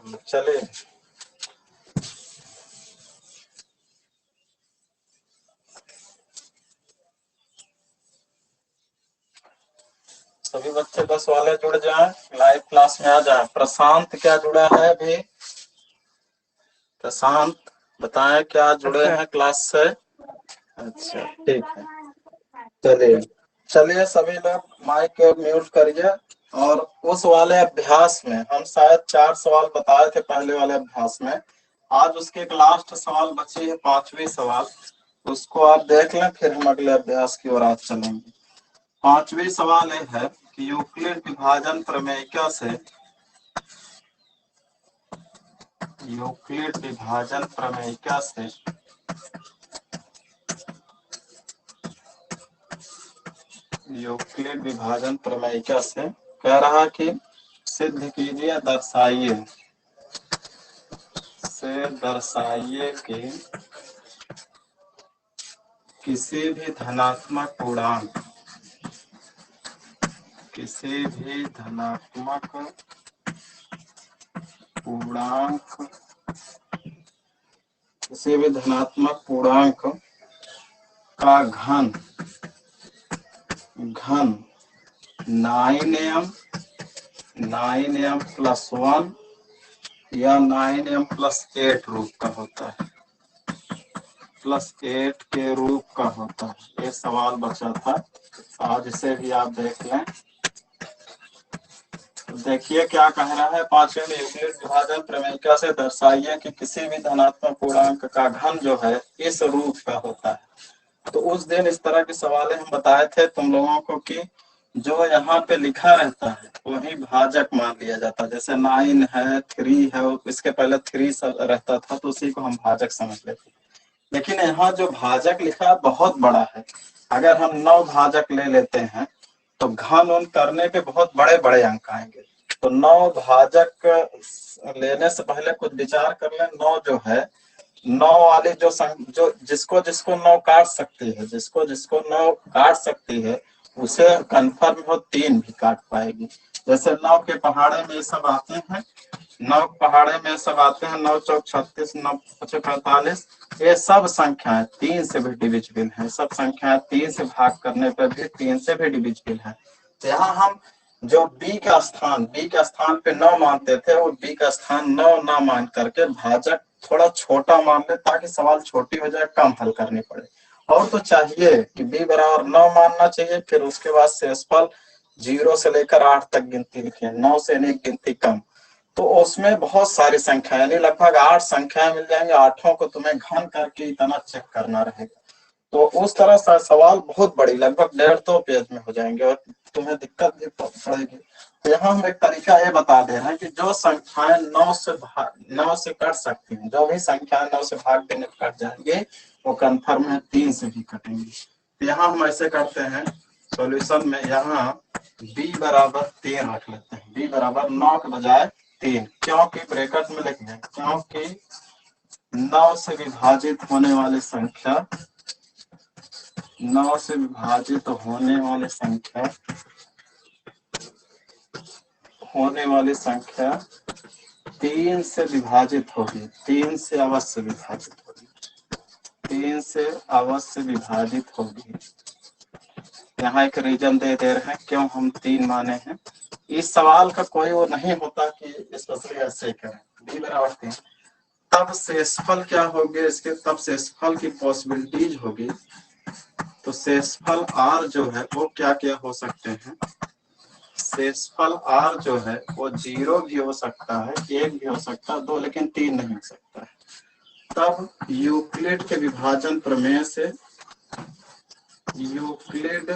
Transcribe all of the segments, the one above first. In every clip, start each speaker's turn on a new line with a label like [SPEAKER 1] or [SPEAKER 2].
[SPEAKER 1] चलिए सभी बच्चे 10 वाले जुड़ जाएं, लाइव क्लास में आ जाएं। प्रशांत क्या जुड़ा है अभी? प्रशांत बताएं क्या जुड़े हैं क्लास से? अच्छा ठीक है। चलिए सभी लोग माइक म्यूट करिए। और उस वाले अभ्यास में हम शायद 4 सवाल बताए थे पहले वाले अभ्यास में। आज उसके एक लास्ट सवाल बची है, 5वीं सवाल। उसको आप देख लें, फिर हम अगले अभ्यास की ओर आज चलेंगे। 5वीं सवाल ये है कि यूक्लिड विभाजन प्रमेयिका से यूक्लिड विभाजन प्रमेयिका से यूक्लिड विभाजन प्रमेयिका से कह रहा कि सिद्ध कीजिए, दर्शाइए कि किसी भी धनात्मक पूर्णांक का घन 9m प्लस 1 या 9m+8 रूप का होता है, +8 के रूप का होता है। ये सवाल बचा था, आज इसे भी आप देख लें। देखिए क्या कह रहा है 5वें में, यूक्लिड विभाजन प्रमेयिका से दर्शाइए कि किसी भी धनात्मक पूर्णांक का घन जो है इस रूप का होता है। तो उस दिन इस तरह के सवाल हम बताए थे तुम लोगों को कि जो यहाँ पे लिखा रहता है वही भाजक मान लिया जाता है। जैसे 9 है, 3 है, इसके पहले 3 रहता था तो उसी को हम भाजक समझ लेते। लेकिन यहाँ जो भाजक लिखा है बहुत बड़ा है। अगर हम 9 भाजक ले लेते हैं तो घन उन करने पे बहुत बड़े बड़े अंक आएंगे। तो 9 भाजक लेने से पहले कुछ विचार कर लें। 9 जो है, 9 वाली जो जिसको 9 काट सकती है उसे कंफर्म हो 3 भी काट पाएगी। जैसे 9 के पहाड़े में सब आते हैं, 9 पहाड़े में सब आते हैं, 9 चौक 36, 9 पचे 45। ये सब संख्याएं 3 से भी डिविजिबल है। सब संख्याएं 3 से भाग करने पर भी 3 से भी डिविजिबल है। तो यहाँ हम जो b का स्थान पे 9 मानते थे, वो b का स्थान 9 ना मान करके भाजक थोड़ा छोटा मान ले, ताकि सवाल छोटी हो जाए, कम हल करनी पड़े। और तो चाहिए कि b बराबर 9 मानना चाहिए। फिर उसके बाद शेषफल 0 से लेकर 8 तक गिनती लिखे, 9 से एक गिनती कम। तो उसमें बहुत सारी संख्या यानी लगभग 8 संख्याएं मिल जाएंगे। 8 को तुम्हें घन करके इतना चेक करना रहेगा। तो उस तरह से सवाल बहुत बड़ी, लगभग 1.5-2 पेज में हो जाएंगे और तुम्हें दिक्कत भी पड़ेगी। तो यहाँ हम एक तरीका ये बता दे रहे हैं कि जो संख्याएं 9 से कट सकती हैं, जो भी संख्याएं 9 से भाग देने पर कट जाएंगे वो कंफर्म है 3 से भी कटेंगे। तो यहाँ हम ऐसे करते हैं सॉल्यूशन में, यहाँ b बराबर 3 रख लेते हैं। b बराबर 9 के बजाय 3, क्योंकि ब्रैकेट में लिख दें, क्योंकि 9 से विभाजित होने वाली संख्या 9 से विभाजित होने वाली संख्या 3 से विभाजित होगी, 3 से अवश्य विभाजित होगी, 3 से अवश्य विभाजित होगी। यहाँ एक रीजन दे रहे हैं क्यों हम 3 माने हैं। इस सवाल का कोई वो नहीं होता कि स्पेशली ऐसे करें। b बराबर 3, तब शेषफल क्या होगी इसके, तब शेषफल की पॉसिबिलिटीज होगी। तो शेषफल r जो है वो क्या क्या हो सकते हैं। शेषफल r जो है वो 0 भी हो सकता है, 1 भी हो सकता है, 2, लेकिन 3 नहीं हो सकता है। तब यूक्लिड के विभाजन प्रमेय से, यूक्लिड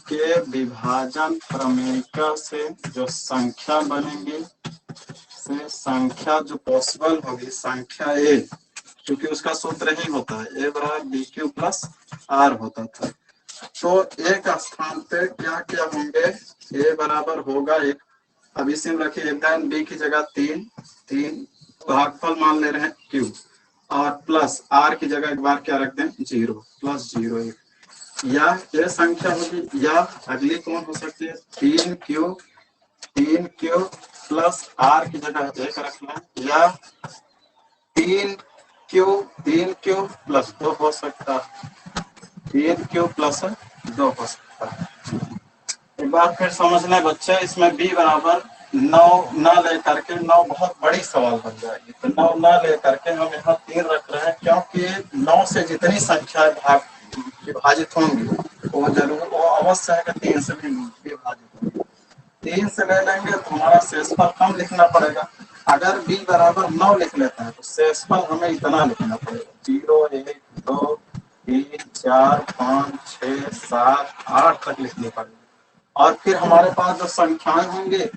[SPEAKER 1] के विभाजन प्रमेयिका से जो संख्या बनेगी, से संख्या जो पॉसिबल होगी, संख्या a, क्योंकि उसका सूत्र ही होता है a बराबर bq प्लस r होता था। तो एक स्थान पे क्या क्या होंगे, a बराबर होगा 1, अब इसे रखिए b की जगह 3 भागफल मान ले रहे हैं q, और प्लस r की जगह एक बार क्या रख दें 0, +0 1। या ये संख्या होगी, या अगली कौन हो सकती है 3q प्लस आर की जगह एक रख लें, या 3Q प्लस 2 हो सकता है, 3Q प्लस 2 हो सकता है। एक बार फिर समझ लें बच्चे, इसमें b बराबर 9 न लेकर के, 9 बहुत बड़ी सवाल बन जाएगी, तो 9 न लेकर के हम यहाँ 3 रख रहे हैं, क्योंकि 9 से जितनी संख्या विभाजित होंगी वो जरूर, वो अवश्य है कि 3 से भी विभाजित होंगी। 3 से ले लेंगे तो हमारा शेषफल कम लिखना पड़ेगा। अगर b बराबर 9 लिख लेते हैं तो शेषफल हमें इतना लिखना पड़ेगा, 0 1 2 3 4 5 6 7 8 तक लिखनी पड़ेगी। और फिर हमारे पास जो संख्याएं होंगे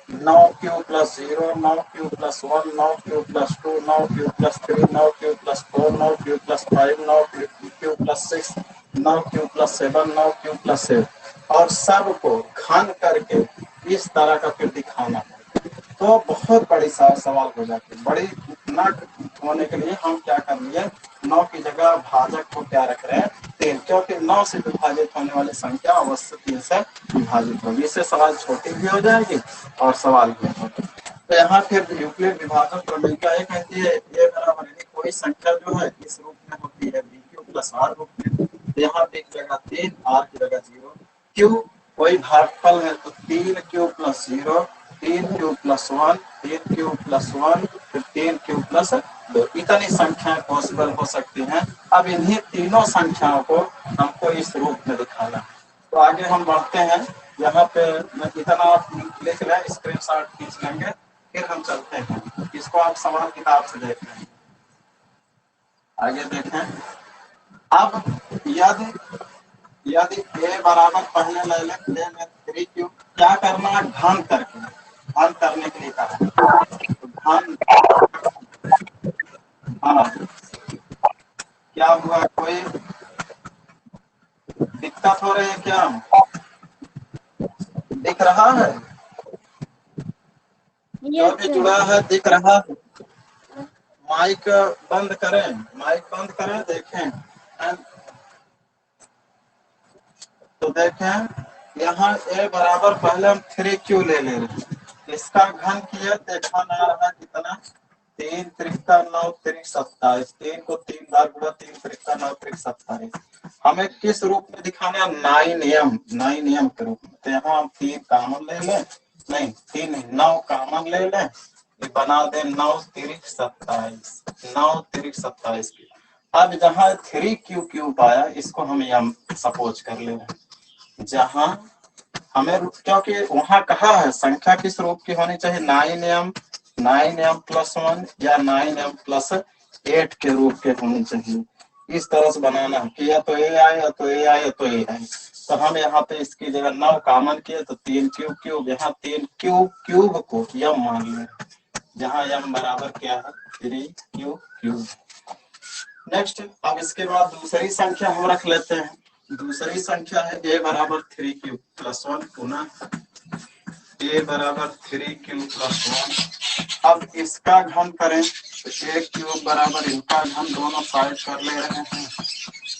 [SPEAKER 1] 9Q plus 0, 9Q plus 1, 9Q plus 2, 9Q plus 3, 9Q plus 4, 9Q plus 5, 9Q plus 6, 9Q plus 7, 9Q plus 8, और सबको घन करके इस तरह का फिर दिखाना है, तो बहुत बड़ी सवाल हो जाती है। बड़ी न होने के लिए हम क्या कर लिए, 9 की जगह भाजक को क्या रख रहे हैं, 3, क्योंकि 9 से विभाजित होने वाली संख्या अवश्य 3 से विभाजित होगी, इससे सवाल छोटी भी हो जाएगी और सवाल भी होगा। तो यहाँ फिर यूक्लिड विभाजक प्रमेय क्या है, कहती है ये बराबर यानी कोई संख्या जो है इस रूप में होती है BQ प्लस आर रूप में, तो यहाँ पे की जगह 3, आर की जगह 0, क्यू कोई भागफल है तो 3Q plus 0, 3Q plus 1, 3Q plus 1, फिर 3Q प्लस 2, इतनी संख्याएं पॉसिबल हो सकती हैं। अब इन्हीं तीनों संख्याओं को हमको इस रूप में दिखाना है। तो आगे हम बढ़ते हैं, यहाँ पे इतना आप लिख लें, स्क्रीनशॉट खींच लेंगे, फिर हम चलते हैं, इसको आप सवाल किताब से देख लें। आगे देखें, अब यदि a बराबर पहले ले लें, a में 3Q, क्या करना है, घन करके, घन करने के लिए कहा, तो घन, हाँ क्या हुआ, कोई दिक्कत हो रही है क्या, दिख रहा है, जो भी जुड़ा है दिख रहा है, माइक बंद करें, माइक बंद करें, देखें, तो देखें यहाँ a बराबर पहले हम 3Q ले रहे हैं, इसका घन किया, देखा आ रहा है कितना, 3 त्रिका 9 त्रिक 27, 3 को 3 बार गुणा, 3 त्रिका 9 त्रिक 27, हमें किस रूप में दिखाना है, 9 के रूप में, तो यहाँ हम 3 कॉमन ले लें, नहीं 3 नहीं 9 कॉमन ले लें, ये बना दे 9 त्रिक 27, 9 त्रिक 27 की। अब जहाँ 3Q क्यूब आया, इसको हम यम सपोज कर ले, जहां हमें, क्योंकि वहां कहा है संख्या किस रूप की होनी चाहिए, 9m प्लस 1 या 9m प्लस 8 के रूप के होनी चाहिए, इस तरह से बनाना है कि या तो a आए या तो a आए या तो a आए। तो हम यहाँ पे इसकी जगह 9 कॉमन किए, तो 3Q क्यूब, यहाँ 3Q क्यूब को यम मान लें, जहाँ यम बराबर क्या है, 3Q क्यूब। नेक्स्ट, अब इसके बाद दूसरी संख्या हम रख लेते हैं, दूसरी संख्या है a बराबर 3Q प्लस 1, पुनः a बराबर 3Q प्लस 1। अब इसका घन करें तो a क्यूब बराबर इनका घन, दोनों साइड कर ले रहे हैं,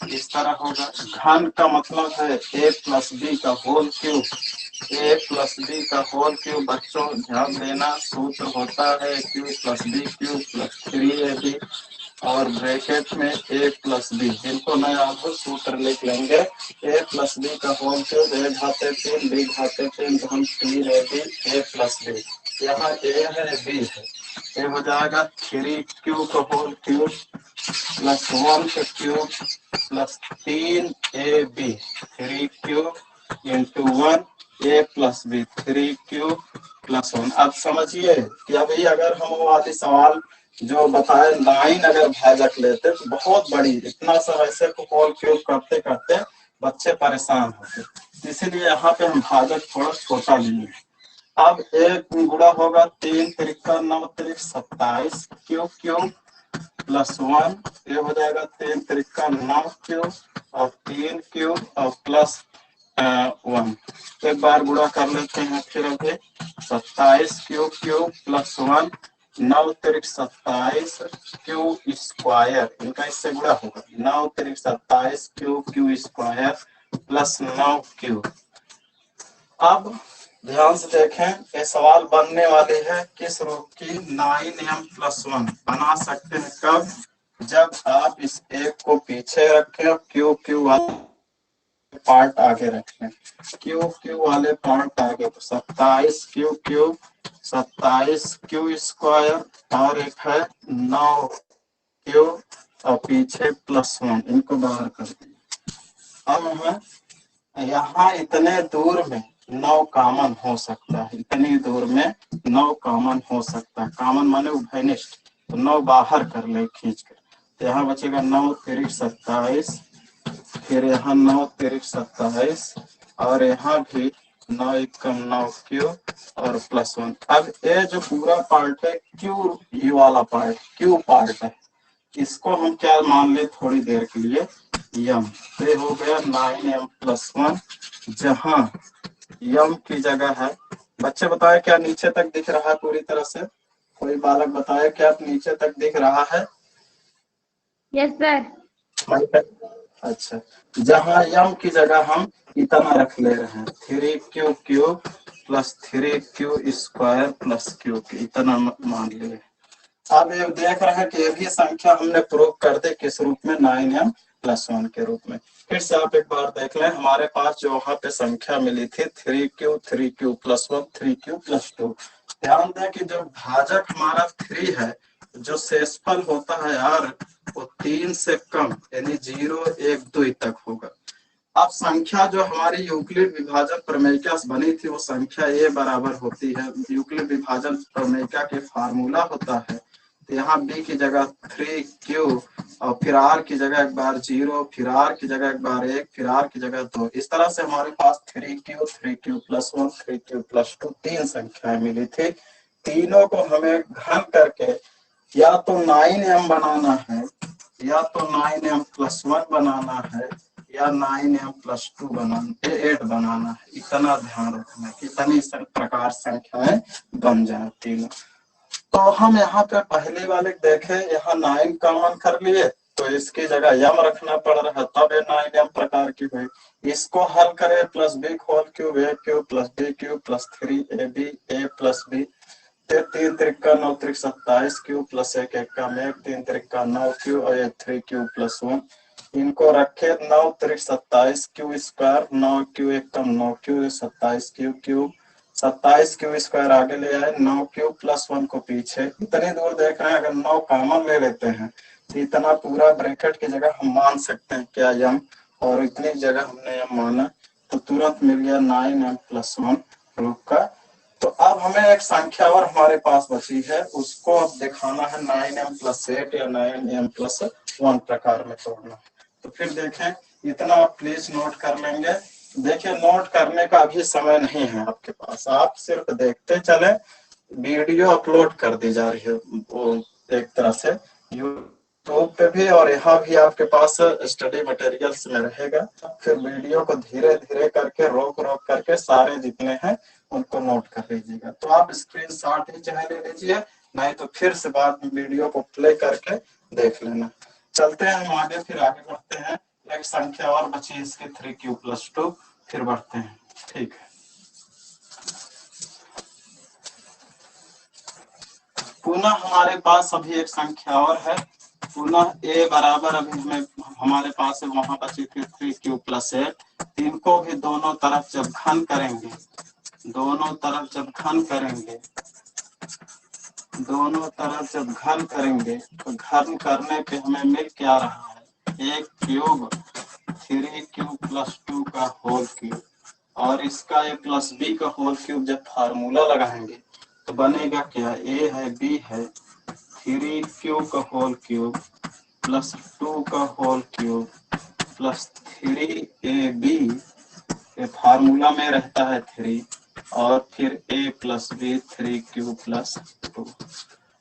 [SPEAKER 1] इस तरह होगा, घन का मतलब है a प्लस b का whole cube, a plus b का होल क्यूब, बच्चों ध्यान देना, सूत्र होता है q plus b cube plus 3ab, और ब्रैकेट में a प्लस बी, जिनको नया आप सूत्र लिख लेंगे, a प्लस बी का होल क्यूब, a घाते 3 b घाते 3, हम 3ab a प्लस बी, यहाँ a है b है, ये हो जाएगा 3Q का होल क्यूब प्लस 1 का cube plus 3ab, 3Q into 1 a plus B, 3Q plus 1। अब समझिए कि अभी अगर हम वो वाली सवाल जो बताए लाइन अगर भाजक लेते तो बहुत बड़ी, इतना सब ऐसे को होल क्यूब करते करते बच्चे परेशान होते, इसीलिए यहाँ पे हम भाजक थोड़ा छोटा लिए। अब एक गुणा होगा 3 त्रिका 9 त्रिक 27 क्यूब क्यूब प्लस 1, ये हो जाएगा 3 त्रिका 9 क्यूब और 3 क्यूब और प्लस 1, एक बार गुणा कर लेते हैं, फिर अभी 27 क्यूब क्यूब प्लस 1, 9 त्रिक 27 क्यूब स्क्वायर, इनका इससे गुणा होगा, 9 त्रिक 27 cube cube square plus 9 cube. अब ध्यान से देखें, ये सवाल बनने वाली है किस रूप की, 9m+1 बना सकते हैं कब, जब आप इस एक को पीछे रखें और क्यू क्यू वाले पार्ट आगे रखें, क्यू क्यू वाले पार्ट आगे, तो 27 क्यू क्यू, 27 क्यू स्क्वायर और एक है 9 क्यू और पीछे +1, इनको बाहर कर दिए। अब हमें यहाँ इतने दूर में 9 कॉमन हो सकता है, इतनी दूर में 9 कॉमन हो सकता है, कॉमन माने उभयनिष्ठ, तो 9 बाहर कर ले खींच कर, तो यहाँ बचेगा 9 तिरिक 27, फिर यहाँ 9 तिरिक 27 और यहाँ भी 9 एकम 9 क्यू और +1। अब ये जो पूरा पार्ट है क्यू, ये वाला पार्ट क्यू पार्ट है, इसको हम क्या मान ले थोड़ी देर के लिए, यम, तो ये हो गया 9m+1, जहां यम की जगह है, बच्चे बताए क्या नीचे तक दिख रहा है पूरी तरह से, कोई बालक बताए क्या नीचे तक दिख रहा है?
[SPEAKER 2] Yes sir.
[SPEAKER 1] अच्छा, जहां यम की जगह हम इतना रख ले रहे हैं, 3 Q plus 3 square plus Q, इतना मान लिए। अब ये देख रहे हैं कि ये भी संख्या हमने प्रूव कर दी किस रूप में, 9m+1 के रूप में। फिर से आप एक बार देख लें, हमारे पास जो वहां पे संख्या मिली थी 3q +1 3q+2, ध्यान दें कि जो भाजक हमारा 3 है, जो शेषफल होता है यार वो 3 से कम यानी 0 1 2 तक होगा। अब संख्या जो हमारी यूक्लिड विभाजन प्रमेयिका से बनी थी वो संख्या ए बराबर होती है, यूक्लिड विभाजन प्रमेयिका के फार्मूला होता है, तो यहाँ बी की जगह 3q और फिर आर की जगह एक बार 0, फिर आर की जगह एक बार 1, फिर आर की जगह 2, इस तरह से हमारे पास 3q+1 3q+2 तीन संख्याएं मिली थी। तीनों को हमें घन करके या तो 9m बनाना है, या तो 9m+1 बनाना है, या 9m+2 बनाना 8 बनाना है, इतना ध्यान रखना है, कितनी प्रकार संख्याएं बन जाए तीनों। तो हम यहाँ पे पहले वाले देखे, यहाँ 9 कॉमन कर लिए तो इसकी जगह यम रखना पड़ रहा है, तब ये 9m प्रकार की हुई। इसको हल करें, +b² a³ +b³ +3ab a+b, 3 Trika 9 त्रिक 27q प्लस 1 एकम 1, 3 त्रिका 9q और 3q+1, इनको रखे 9 त्रिक 27q स्क्वायर, 9q एकम 9q 27q cube, 27q square आगे ले आए, 9q+1 को पीछे, इतनी दूर देख रहे हैं, अगर 9 कॉमन ले लेते हैं तो इतना पूरा ब्रैकेट की जगह हम मान सकते हैं क्या यम, और इतनी जगह हमने यम माना तो तुरंत मिल गया 9m+1 रूप का। तो अब हमें एक संख्या और हमारे पास बची है, उसको अब दिखाना है 9m+8 या 9m+1 प्रकार में तोड़ना। तो फिर देखें, इतना आप प्लीज नोट कर लेंगे। देखिए, नोट करने का अभी समय नहीं है आपके पास, आप सिर्फ देखते चले, वीडियो अपलोड कर दी जा रही है वो एक तरह से यूट्यूब पे भी, और यहाँ भी आपके पास स्टडी मटेरियल्स में रहेगा। फिर वीडियो को धीरे धीरे करके रोक रोक करके सारे जितने हैं उनको नोट कर लीजिएगा। तो आप स्क्रीनशॉट ही चाहे ले लीजिए, नहीं तो फिर से बाद में वीडियो को प्ले करके देख लेना। चलते हैं हम आगे, फिर आगे बढ़ते हैं, एक संख्या और बची इसकी 3q+2, फिर बढ़ते हैं, ठीक है। पुनः हमारे पास अभी एक संख्या और है, पुनः a बराबर अभी हमें हमारे पास है, वहां बची थी 3q+8, इनको भी दोनों तरफ जब घन करेंगे, दोनों तरफ जब घन करेंगे, दोनों तरफ जब घन करेंगे तो घन करने पे हमें मिल क्या रहा है, 1³ 3q+2 का होल क्यूब, और इसका a+b का होल क्यूब जब फार्मूला लगाएंगे तो बनेगा क्या, a है b है 3q का होल क्यूब +2 का होल क्यूब +3ab, ये फार्मूला में रहता है 3, और फिर a+b 3q+2।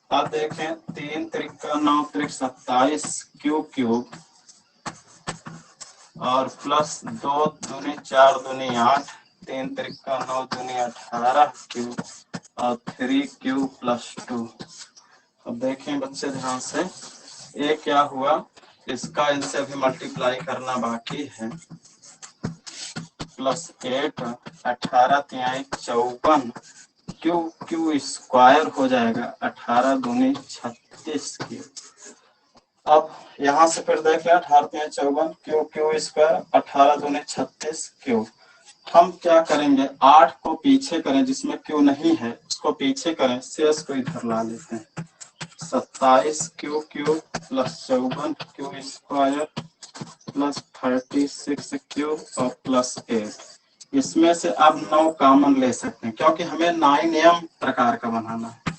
[SPEAKER 1] अब देखें, 3 त्रिका 9 त्रिक 27q क्यूब और +2 दूनी 4 दूनी 8, 3 त्रिका 9 दूनी 18q और 3q+2। अब देखें बच्चे ध्यान से, ये क्या हुआ, इसका इनसे अभी मल्टीप्लाई करना बाकी है, प्लस 8 18 तिहाई 54 क्यू क्यू स्क्वायर हो जाएगा 18 दूनी 36 क्यू। अब यहाँ से फिर देख लें 18 तिहाई 54 क्यू क्यू स्क्वायर 18 दूनी 36 क्यू। हम क्या करेंगे 8 को पीछे करें, जिसमें क्यू नहीं है उसको पीछे करें, शेष को इधर ला लेते हैं। 27 Q Q plus 54 Q square plus 36 Q और प्लस 8। इसमें से अब 9 कॉमन ले सकते हैं क्योंकि हमें 9m प्रकार का बनाना है।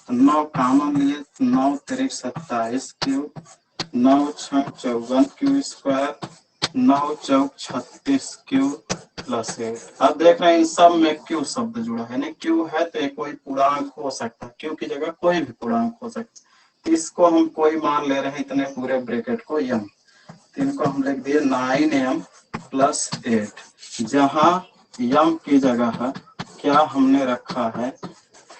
[SPEAKER 1] तो 9 कॉमन लिए 9 तिरिक 27 क्यू 9 छक 54 क्यू स्क्वायर 9 चौक 36 क्यू प्लस 8। अब देख रहे हैं इन सब में क्यू शब्द जुड़ा है, नहीं क्यू है तो कोई पूर्णांक हो सकता है, क्यू की जगह कोई भी पूर्णांक हो सकता है। इसको हम कोई मान ले रहे हैं इतने पूरे ब्रैकेट को यम, इनको हम लिख दिए 9m प्लस 8, जहां यम की जगह है क्या हमने रखा है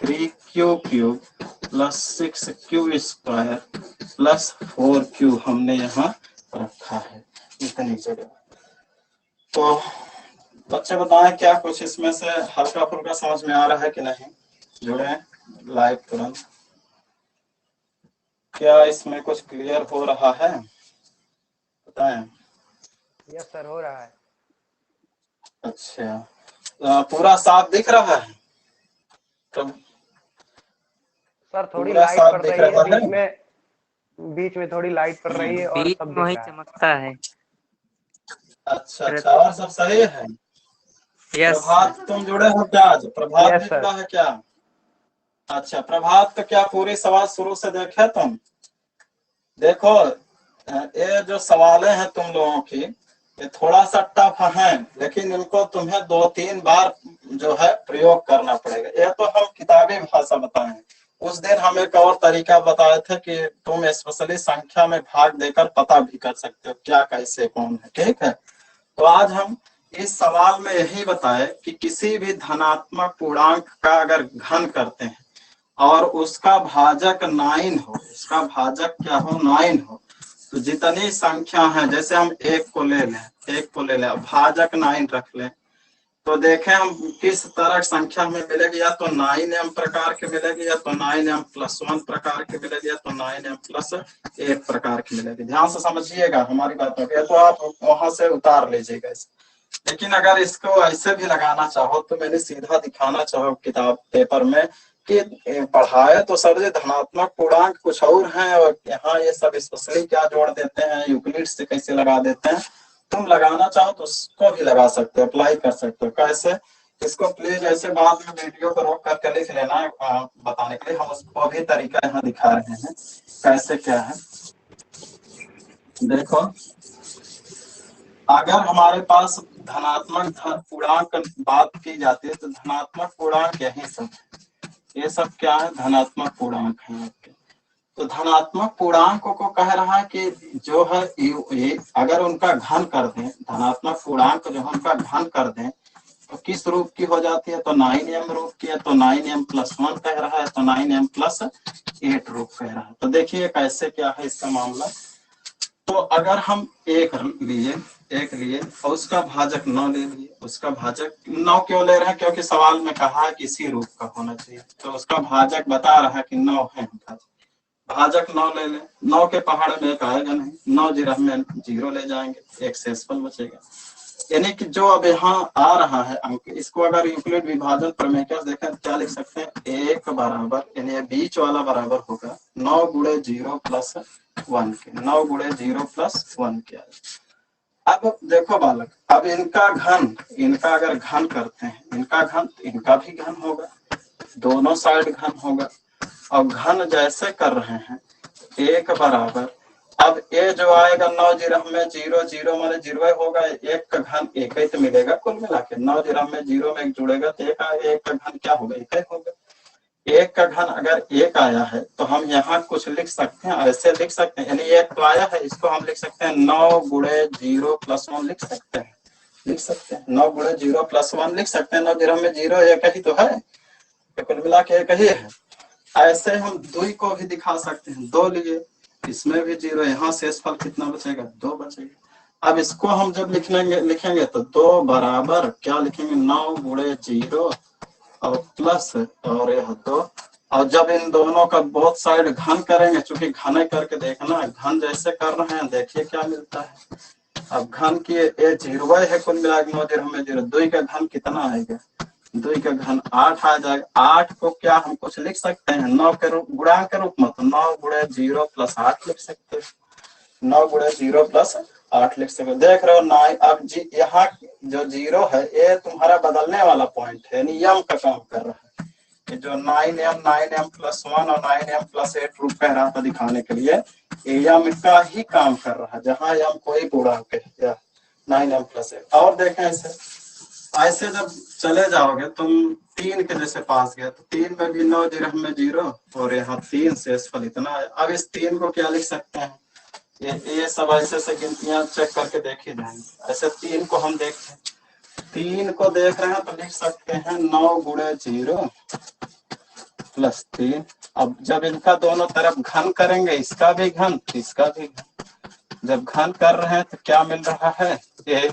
[SPEAKER 1] 3q cube plus 6q square plus 4q हमने यहाँ रखा है इतनी जगह। तो बच्चे बताएं क्या कुछ इसमें से हल्का फुल्का समझ में आ रहा है कि नहीं? जुड़े लाइव तुरंत। क्या इसमें कुछ क्लियर हो रहा है बताएं।
[SPEAKER 3] यस सर हो रहा है।
[SPEAKER 1] अच्छा पूरा साफ दिख रहा है? तो
[SPEAKER 3] सर थोड़ी
[SPEAKER 1] पूरा
[SPEAKER 3] लाइट
[SPEAKER 1] साफ
[SPEAKER 3] पड़
[SPEAKER 1] दिख
[SPEAKER 3] रही है
[SPEAKER 1] रहा है?
[SPEAKER 3] बीच में थोड़ी लाइट पड़ रही है और
[SPEAKER 4] बीच
[SPEAKER 3] सब
[SPEAKER 4] में
[SPEAKER 3] दिख
[SPEAKER 4] वही
[SPEAKER 3] रहा है।
[SPEAKER 4] चमकता है।
[SPEAKER 1] अच्छा और सब सही है?
[SPEAKER 4] यस
[SPEAKER 1] प्रभात तुम जुड़े हो क्या आज? प्रभात
[SPEAKER 3] यस
[SPEAKER 1] भी
[SPEAKER 3] सर।
[SPEAKER 1] जुड़ा है क्या? अच्छा प्रभात तो क्या पूरी सवाल शुरू से देखे तुम? देखो ये जो सवालें हैं तुम लोगों की ये थोड़ा सा टफ है, लेकिन इनको तुम्हें 2-3 बार जो है प्रयोग करना पड़ेगा। ये तो हम किताबी भाषा बताए हैं, उस दिन हम एक और तरीका बताए थे कि तुम स्पेशली संख्या में भाग देकर पता भी कर सकते हो क्या कैसे कौन है, ठीक है। तो आज हम इस सवाल में यही बताए कि किसी भी धनात्मक पूर्णांक का अगर घन करते हैं और उसका भाजक 9 हो, उसका भाजक क्या हो 9 हो, तो जितनी संख्या है जैसे हम एक को ले लें भाजक 9 रख लें, तो देखें हम किस तरह संख्या में मिलेगी, या तो 9m प्रकार के मिलेगी, या तो 9m प्लस 1 प्रकार के मिलेगी, या तो 9m प्लस 8 प्रकार की मिलेगी। ध्यान से समझिएगा हमारी बातों को, तो आप वहां से उतार लीजिएगा इसे। लेकिन अगर इसको ऐसे भी लगाना चाहो तो मैंने सीधा दिखाना चाहो किताब पेपर में कि पढ़ाए तो सर जी धनात्मक पूर्णांक कुछ और हैं और यहाँ ये सब स्पेशली क्या जोड़ देते हैं, यूक्लिड से कैसे लगा देते हैं। तुम लगाना चाहो तो उसको भी लगा सकते हो, अप्लाई कर सकते हो। कैसे? इसको प्लीज ऐसे बाद में वीडियो को रोक करके लिख लेना बताने के लिए, हम उसको भी तरीका यहाँ दिखा रहे हैं कैसे क्या है। देखो अगर हमारे पास धनात्मक पूर्णांक बात की जाती है तो धनात्मक पूर्णांक यही सब है, ये सब क्या है धनात्मक पूर्णांक है आपके। तो धनात्मक पूर्णांकों को कह रहा है कि जो है ये अगर उनका घन कर दें, धनात्मक पूर्णांक जो है उनका घन कर दें तो किस रूप की हो जाती है, तो 9m रूप की है। तो 9m प्लस 1 कह रहा है तो 9m प्लस 8 रूप कह रहा है। तो देखिए कैसे क्या है इसका मामला। तो अगर हम एक लिए और उसका भाजक 9 ले लिए, उसका भाजक 9 क्यों ले रहे हैं, क्योंकि सवाल में कहा है किसी रूप का होना चाहिए, तो उसका भाजक बता रहा है कि 9 है, भाजक 9 ले लें। 9 के पहाड़े में एक आएगा नहीं, 9 जीरो में 0 ले जाएंगे, एक शेषफल बचेगा। यानी कि जो अब यहाँ आ रहा है अंक, इसको अगर यूक्लिड विभाजन प्रमेय का देखें तो क्या लिख सकते हैं, एक बराबर यानी बीच वाला बराबर होगा 9 गुणे 0 प्लस 1 के, 9 गुणे 0 प्लस 1 के। अब देखो बालक, अब इनका अगर घन करते हैं, इनका घन तो इनका भी घन होगा, दोनों साइड घन होगा। और घन जैसे कर रहे हैं एक बराबर, अब ये जो आएगा 9 जीरो में 0 0 माने 0 होगा, एक का घन एक ही तो मिलेगा कुल मिला के। 9 जीरो में 0 में एक जुड़ेगा तो एक आएगा, एक का घन क्या होगा एक ही होगा। एक का घन अगर एक आया है तो हम यहाँ कुछ लिख सकते हैं, ऐसे लिख सकते हैं, यानी एक तो आया है इसको हम लिख सकते हैं 9 गुणे 0 प्लस 1 लिख सकते हैं 9 गुणे 0 प्लस 1 लिख सकते हैं। 9 जीरो में 0 एक ही तो है, कुल मिला के एक ही है। ऐसे हम 2 को भी दिखा सकते हैं, 2 लिए इसमें भी 0, यहाँ शेषफल कितना बचेगा 2 बचेगा। अब इसको हम जब लिखेंगे तो 2 बराबर क्या लिखेंगे, 9 गुणे 0 और प्लस और यह 2, और जब इन दोनों का बोथ साइड घन करेंगे, चूंकि घन करके देखना है, घन जैसे कर रहे हैं देखिए क्या मिलता है। अब घन की ये 0 है, कुल मिला के 9 0 में 0, 2 का घन कितना आएगा, 2 का घन 8 आ जाएगा। 8 को क्या हम कुछ लिख सकते हैं 9 के रूप गुणांक के रूप में, तो 9 गुणे 0 प्लस 8 लिख सकते हैं। 9 गुणे 0 प्लस 8 लिख सकते हो। देख रहे हो ना, अब यहाँ जो 0 है ये तुम्हारा बदलने वाला पॉइंट है, नियम का काम कर रहा है। ये जो 9m प्लस 1 और 9m प्लस 8 रूप कह रहा था दिखाने के लिए, एम का ही काम कर रहा है, जहाँ एम कोई गुणांक है 9m प्लस 8। और देखें ऐसे जब चले जाओगे तुम 3 के जैसे पास गए तो 3 में भी 9 0 में 0 और यहाँ 3 शेषफल इतना है। अब इस 3 को क्या लिख सकते हैं, ये सब ऐसे से गिनतियां चेक करके देखे जाएंगे। ऐसे 3 को हम देखते हैं, 3 को देख रहे हैं तो लिख सकते हैं 9 गुणे 0 प्लस 3। अब जब इनका दोनों तरफ घन करेंगे, इसका भी घन इसका भी घन, जब घन कर रहे हैं तो क्या मिल रहा है, ये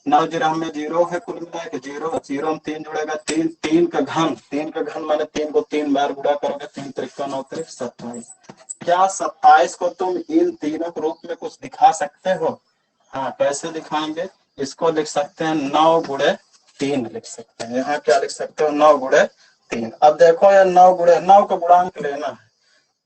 [SPEAKER 1] 9 0 में 0 है, कुल मिला के 0 0 में 3 जुड़ेगा 3, 3 का घन माने 3 को 3 बार गुणा करोगे, 3 त्रिका 9 त्रिक 27। क्या 27 को तुम इन तीनों के रूप में कुछ दिखा सकते हो? हाँ, कैसे दिखाएंगे, इसको लिख सकते हैं 9 गुणे 3 लिख सकते हैं। यहाँ क्या लिख सकते हो, 9 गुणे 3। अब देखो ये 9 गुणे 9 का गुणांक लेना है,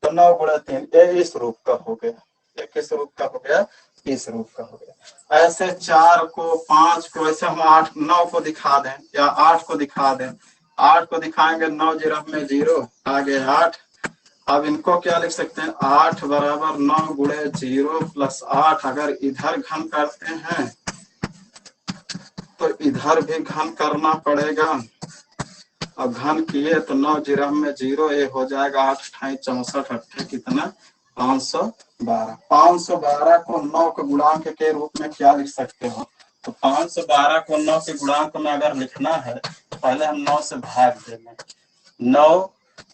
[SPEAKER 1] तो 9 गुणे 3 ये इस रूप का हो गया, ये किस रूप का हो गया, इस रूप का हो गया। ऐसे 4 को 5 को, ऐसे हम 8 9 को दिखा दें या 8 को दिखा दें, 8 को दिखाएंगे 9 0 में 0 आगे 8। अब इनको क्या लिख सकते हैं, 8 बराबर 9 गुणे 0 प्लस 8। अगर इधर घन करते हैं तो इधर भी घन करना पड़ेगा। अब घन किए तो 9 0 में 0 ये हो जाएगा 8 × 64 8 कितना 512। 512 को 9 के गुणांक के रूप में क्या लिख सकते हो, तो 512 को 9 के गुणांक में अगर लिखना है तो पहले हम 9 से भाग देंगे। 9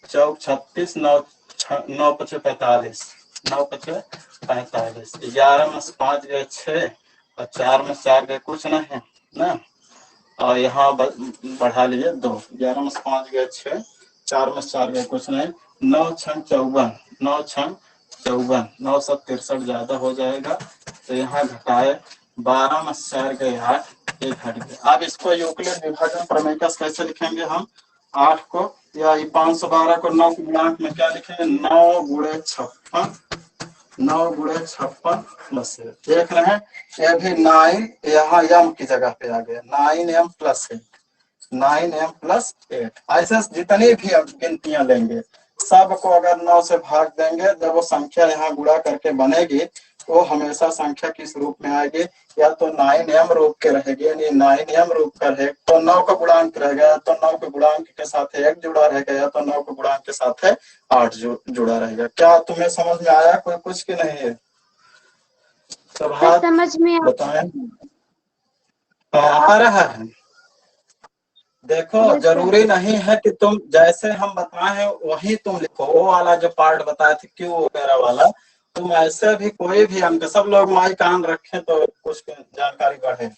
[SPEAKER 1] चौक 36, 9 9 5 45, 9 5 45, 11 में 5 गए 6 और 4 में 4 गए कुछ नहीं ना, और यहाँ बढ़ा लिए 2, 11 में 5 गए 6, 4 में 4 गए कुछ नहीं, 9 6 54, 9 6 54, 9 7 63 ज्यादा हो जाएगा, तो यहाँ घटाए 12 में 4 गए 8, एक हट गया। अब इसको यूक्लिड विभाजन प्रमेय कैसे लिखेंगे हम, 8 को या 512 को 9 के गुणांक में क्या लिखेंगे, 9 गुणे 56, 9 गुणे 56 प्लस है। देख रहे हैं ये भी 9 यहाँ m की जगह पे आ गया, 9m प्लस 8, 9m प्लस 8। ऐसे जितनी भी अब गिनतियां लेंगे सबको अगर 9 से भाग देंगे, जब वो संख्या यहाँ गुणा करके बनेगी वो हमेशा संख्या किस रूप में आएगी, या तो 9m रूप के रहेगी, यानी 9m रूप का है तो 9 का गुणांक रहेगा, या तो 9 के गुणांक के साथ 1 जुड़ा रहेगा, या तो 9 के गुणांक के साथ 8 जुड़ा रहेगा। क्या तुम्हें समझ में आया कोई कुछ की नहीं है?
[SPEAKER 2] समझ में
[SPEAKER 1] बताएं आ रहा है। देखो जरूरी नहीं है कि तुम जैसे हम बताए हैं वही तुम लिखो, वो वाला जो पार्ट बताए थे क्यों वगैरह वाला, तुम ऐसे भी कोई भी अंक, सब लोग माई कान रखें तो कुछ जानकारी बढ़े।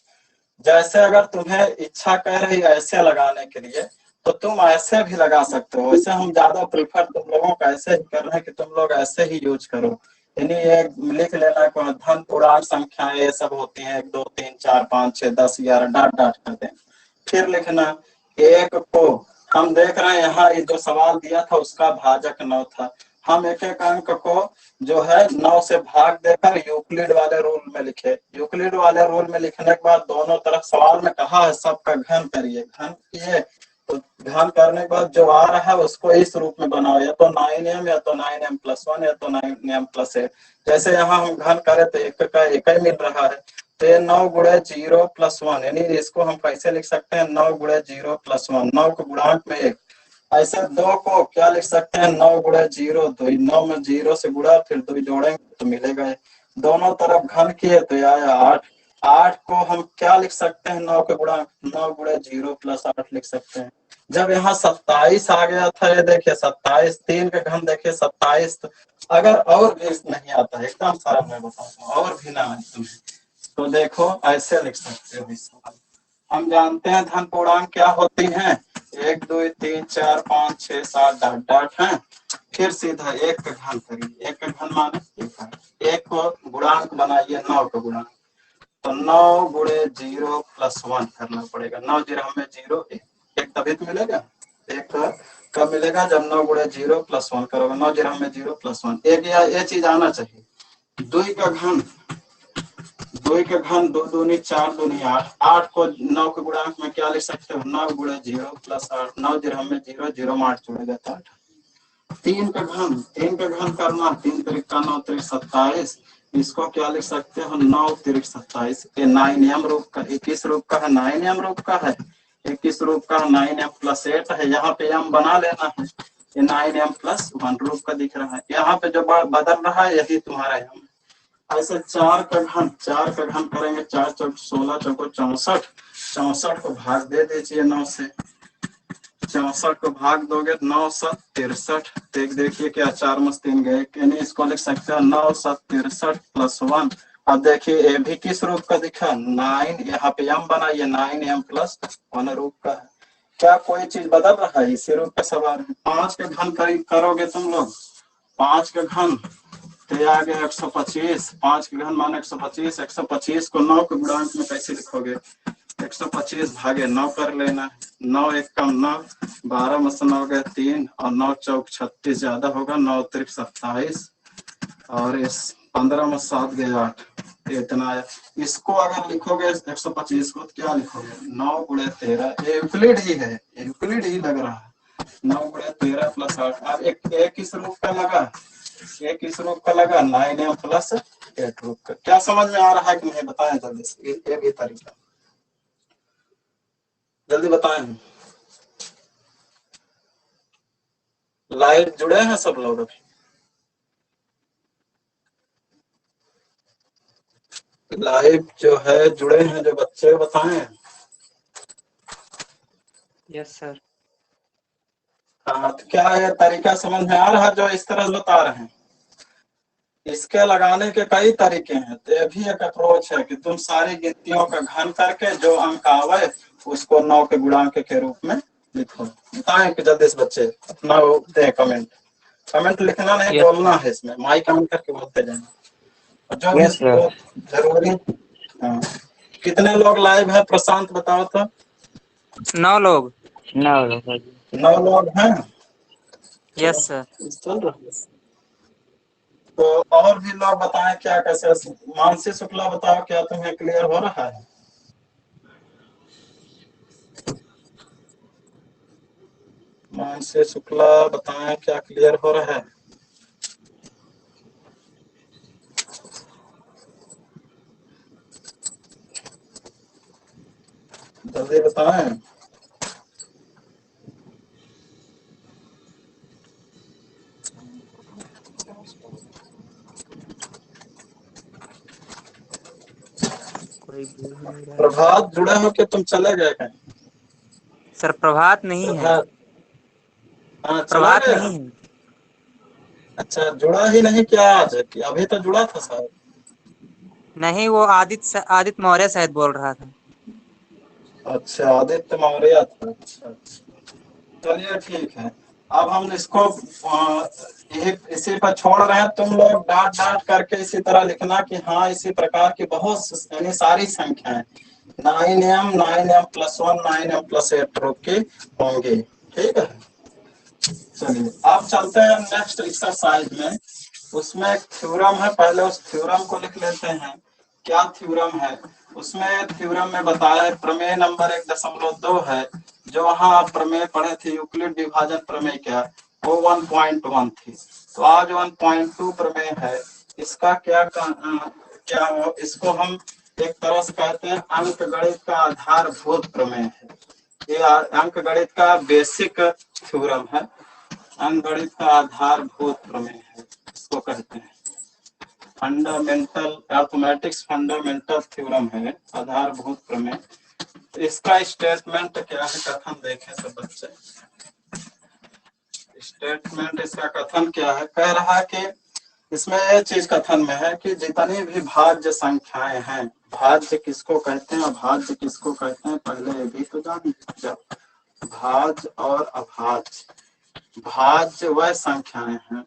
[SPEAKER 1] जैसे अगर तुम्हें इच्छा कह रही है ऐसे लगाने के लिए तो तुम ऐसे भी लगा सकते हो। वैसे हम ज्यादा प्रीफर तुम लोगों का ऐसे ही कर रहे हैं कि तुम लोग ऐसे ही यूज करो, यानी ये लिख लेना को धन पूर्णांक संख्याएं ये सब होती हैं 1 2 3 4 5 6 10 11 डाट डाट कर दें, फिर लिखना 1 को हम देख रहे हैं यहाँ ये जो सवाल दिया था उसका भाजक 9 था, हम एक एक अंक को जो है 9 से भाग देकर यूक्लिड वाले रूल में लिखे। यूक्लिड वाले रूल में लिखने के बाद दोनों तरफ सवाल में कहा है सबका घन करिए, घन किए तो घन करने के बाद जो आ रहा है उसको इस रूप में बनाओ, या तो 9m या तो 9m प्लस 1 या तो 9m प्लस 8। जैसे यहाँ हम घन करें तो एक का एक ही मिल रहा है, तो ये 9 गुणे 0 प्लस 1, यानी इसको हम कैसे लिख सकते हैं 9 गुणे 0 प्लस 1, 9 के गुणांक में 1। ऐसे 2 को क्या लिख सकते हैं 9 गुणे 0 2, 9 में 0 से गुणा फिर 2 जोड़ेंगे तो मिलेगा। दोनों तरफ घन किए तो आया 8। 8 को हम क्या लिख सकते हैं 9 के गुणांक, 9 गुणे 0 प्लस 8 लिख सकते हैं। जब यहाँ 27 आ गया था, ये देखिए 27, 3 के घन देखिए 27। अगर और भी नहीं आता है एकदम सारा मैं बताऊंगा, और भी ना तुम्हें तो देखो ऐसे लिख सकते हो इस सवाल। हम जानते हैं धन पूर्णांक क्या होती हैं, 1 2 3 4 5 6 7 डॉट डॉट है। फिर सीधा एक का घन करिए, एक का घन माने एक को गुणांक बनाइए 9 का गुणांक, तो 9 गुणे 0 प्लस 1 करना पड़ेगा। 9 0 में 0 एक तभी तो मिलेगा। एक कब मिलेगा, जब 9 गुणे 0 प्लस 1 करोगे। 9 0 में 0 प्लस 1 एक ये चीज आना चाहिए। 2 का घन, 2 का घन 2 दूनी 4 दूनी 8, 8 को 9 के गुणांक में क्या लिख सकते हो, 9 गुणे 0 प्लस 8, 9 0 में 0 0 में 8 जोड़ेगा तो 8। 3 का घन, 3 का घन करना, 3 त्रिक का 9 त्रिक 27, इसको क्या लिख सकते हो, 9 त्रिक 27। ये 9m रूप का, 21 रूप का है, 9m रूप का है, 21 रूप का 9m प्लस 8 है। यहाँ पे m बना लेना है, ये 9m प्लस 1 रूप का दिख रहा है। यहाँ पे जो बदल रहा है यही तुम्हारा m। ऐसे 4 का घन, 4 का घन करेंगे, 4 चौक 16 चौको 64, 64 को भाग दे दीजिए 9 से, 64 को भाग दोगे 9 7 63। देखिए क्या 4 में 3 गए, यानी इसको लिख सकते हो 9 7 63 प्लस 1। अब देखिए ये भी किस रूप का दिखा, 9, यहाँ पे m बनाइए, 9m प्लस 1 रूप का है। क्या कोई चीज बदल रहा है, इसी रूप का सवाल है। 5 का घन करोगे तुम लोग, 5 का घन तो ये आ गया 125, 5 के घन माने 125, 125 को 9 के गुणांक में कैसे लिखोगे, 125 भागे 9 कर लेना, 9 1 कम 9, 12 में से 9 गए 3 और 9 चौक 36 ज्यादा होगा, 9 त्रिक 27 और इस 15 में 7 गए 8, इतना आया। इसको अगर लिखोगे 125 को तो क्या लिखोगे, 9 गुणे 13, ये यूक्लिड ही है, यूक्लिड ही लग रहा है। 9 गुणे 13 प्लस 8, अब एक किस रूप का लगा, एक किस रूप का लगा, 9m प्लस 8 रूप का। क्या समझ में आ रहा है कि नहीं, बताएं जल्दी से, ये भी तरीका जल्दी बताएं। लाइव जुड़े हैं सब लोग अभी, लाइव जो है जुड़े हैं जो बच्चे, बताएं।
[SPEAKER 4] Yes sir.
[SPEAKER 1] हाँ तो क्या ये तरीका समझ में आ रहा है जो इस तरह बता रहे हैं। इसके लगाने के कई तरीके हैं, तो ये भी एक अप्रोच है कि तुम सारी गिनतियों का घन करके जो अंक आवे उसको 9 के गुणांक के रूप में लिखो। बताएं कि जल्दी से बच्चे अपना दे कमेंट, कमेंट लिखना नहीं, बोलना है इसमें, माइक ऑन करके बोलते जाएंगे जो भी इसको जरूरी। हाँ कितने लोग लाइव है, प्रशांत बताओ तो।
[SPEAKER 4] 9 लोग।
[SPEAKER 1] 9 लोग हैं।
[SPEAKER 4] Yes sir.
[SPEAKER 1] चल रहा है। तो और भी लोग बताएं क्या कैसे। मानसी शुक्ला बताओ क्या तुम्हें क्लियर हो रहा है। मानसी शुक्ला बताएं क्या क्लियर हो रहा है। जल्दी बताएं।
[SPEAKER 4] कोई बोल ही नहीं रहा है
[SPEAKER 1] प्रभात जुड़े हो कि तुम चले गए कहीं।
[SPEAKER 4] सर। प्रभात नहीं है,
[SPEAKER 1] प्रभात, हाँ चला
[SPEAKER 4] प्रभात
[SPEAKER 1] गया।
[SPEAKER 4] नहीं है।
[SPEAKER 1] अच्छा जुड़ा ही नहीं क्या आज, कि अभी तो जुड़ा था शायद।
[SPEAKER 4] नहीं, वो आदित्य मौर्य शायद बोल रहा था।
[SPEAKER 1] अच्छा आदित्य मौर्य था, अच्छा चलिए ठीक है। अब हम इसको इसी पर छोड़ रहे हैं, तुम लोग डाट डाट करके इसी तरह लिखना कि हाँ इसी प्रकार की बहुत यानी सारी संख्याएं 9m 9m plus 1 9m plus 8 रूप की होंगी। ठीक है चलिए अब चलते हैं नेक्स्ट एक्सरसाइज में। उसमें एक थ्योरम है, पहले उस थ्योरम को लिख लेते हैं। क्या थ्योरम है, उसमें थ्योरम में बताया है प्रमेय नंबर 1.2 है। जो वहां आप प्रमेय पढ़े थे यूक्लिड विभाजन प्रमेय क्या, वो 1.1 थी। तो आज 1.2 प्रमेय है। इसका क्या हो, इसको हम एक तरह से कहते हैं अंक गणित का आधारभूत प्रमेय है। ये अंक गणित का बेसिक थ्योरम है, अंक गणित का आधारभूत प्रमेय है, इसको कहते हैं फंडामेंटल मैथमेटिक्स फंडामेंटल थ्योरम है, आधारभूत प्रमेय। इसका स्टेटमेंट क्या है, कथन देखें सब बच्चे। स्टेटमेंट इसका कथन क्या है, कह रहा है कि इसमें यह चीज कथन में है कि जितनी भी भाज्य संख्याएं हैं, भाज्य किसको कहते हैं, अभाज्य किसको कहते हैं, पहले ये भी तो जान। जब भाज्य और अभाज्य, भाज्य वह संख्याएं हैं,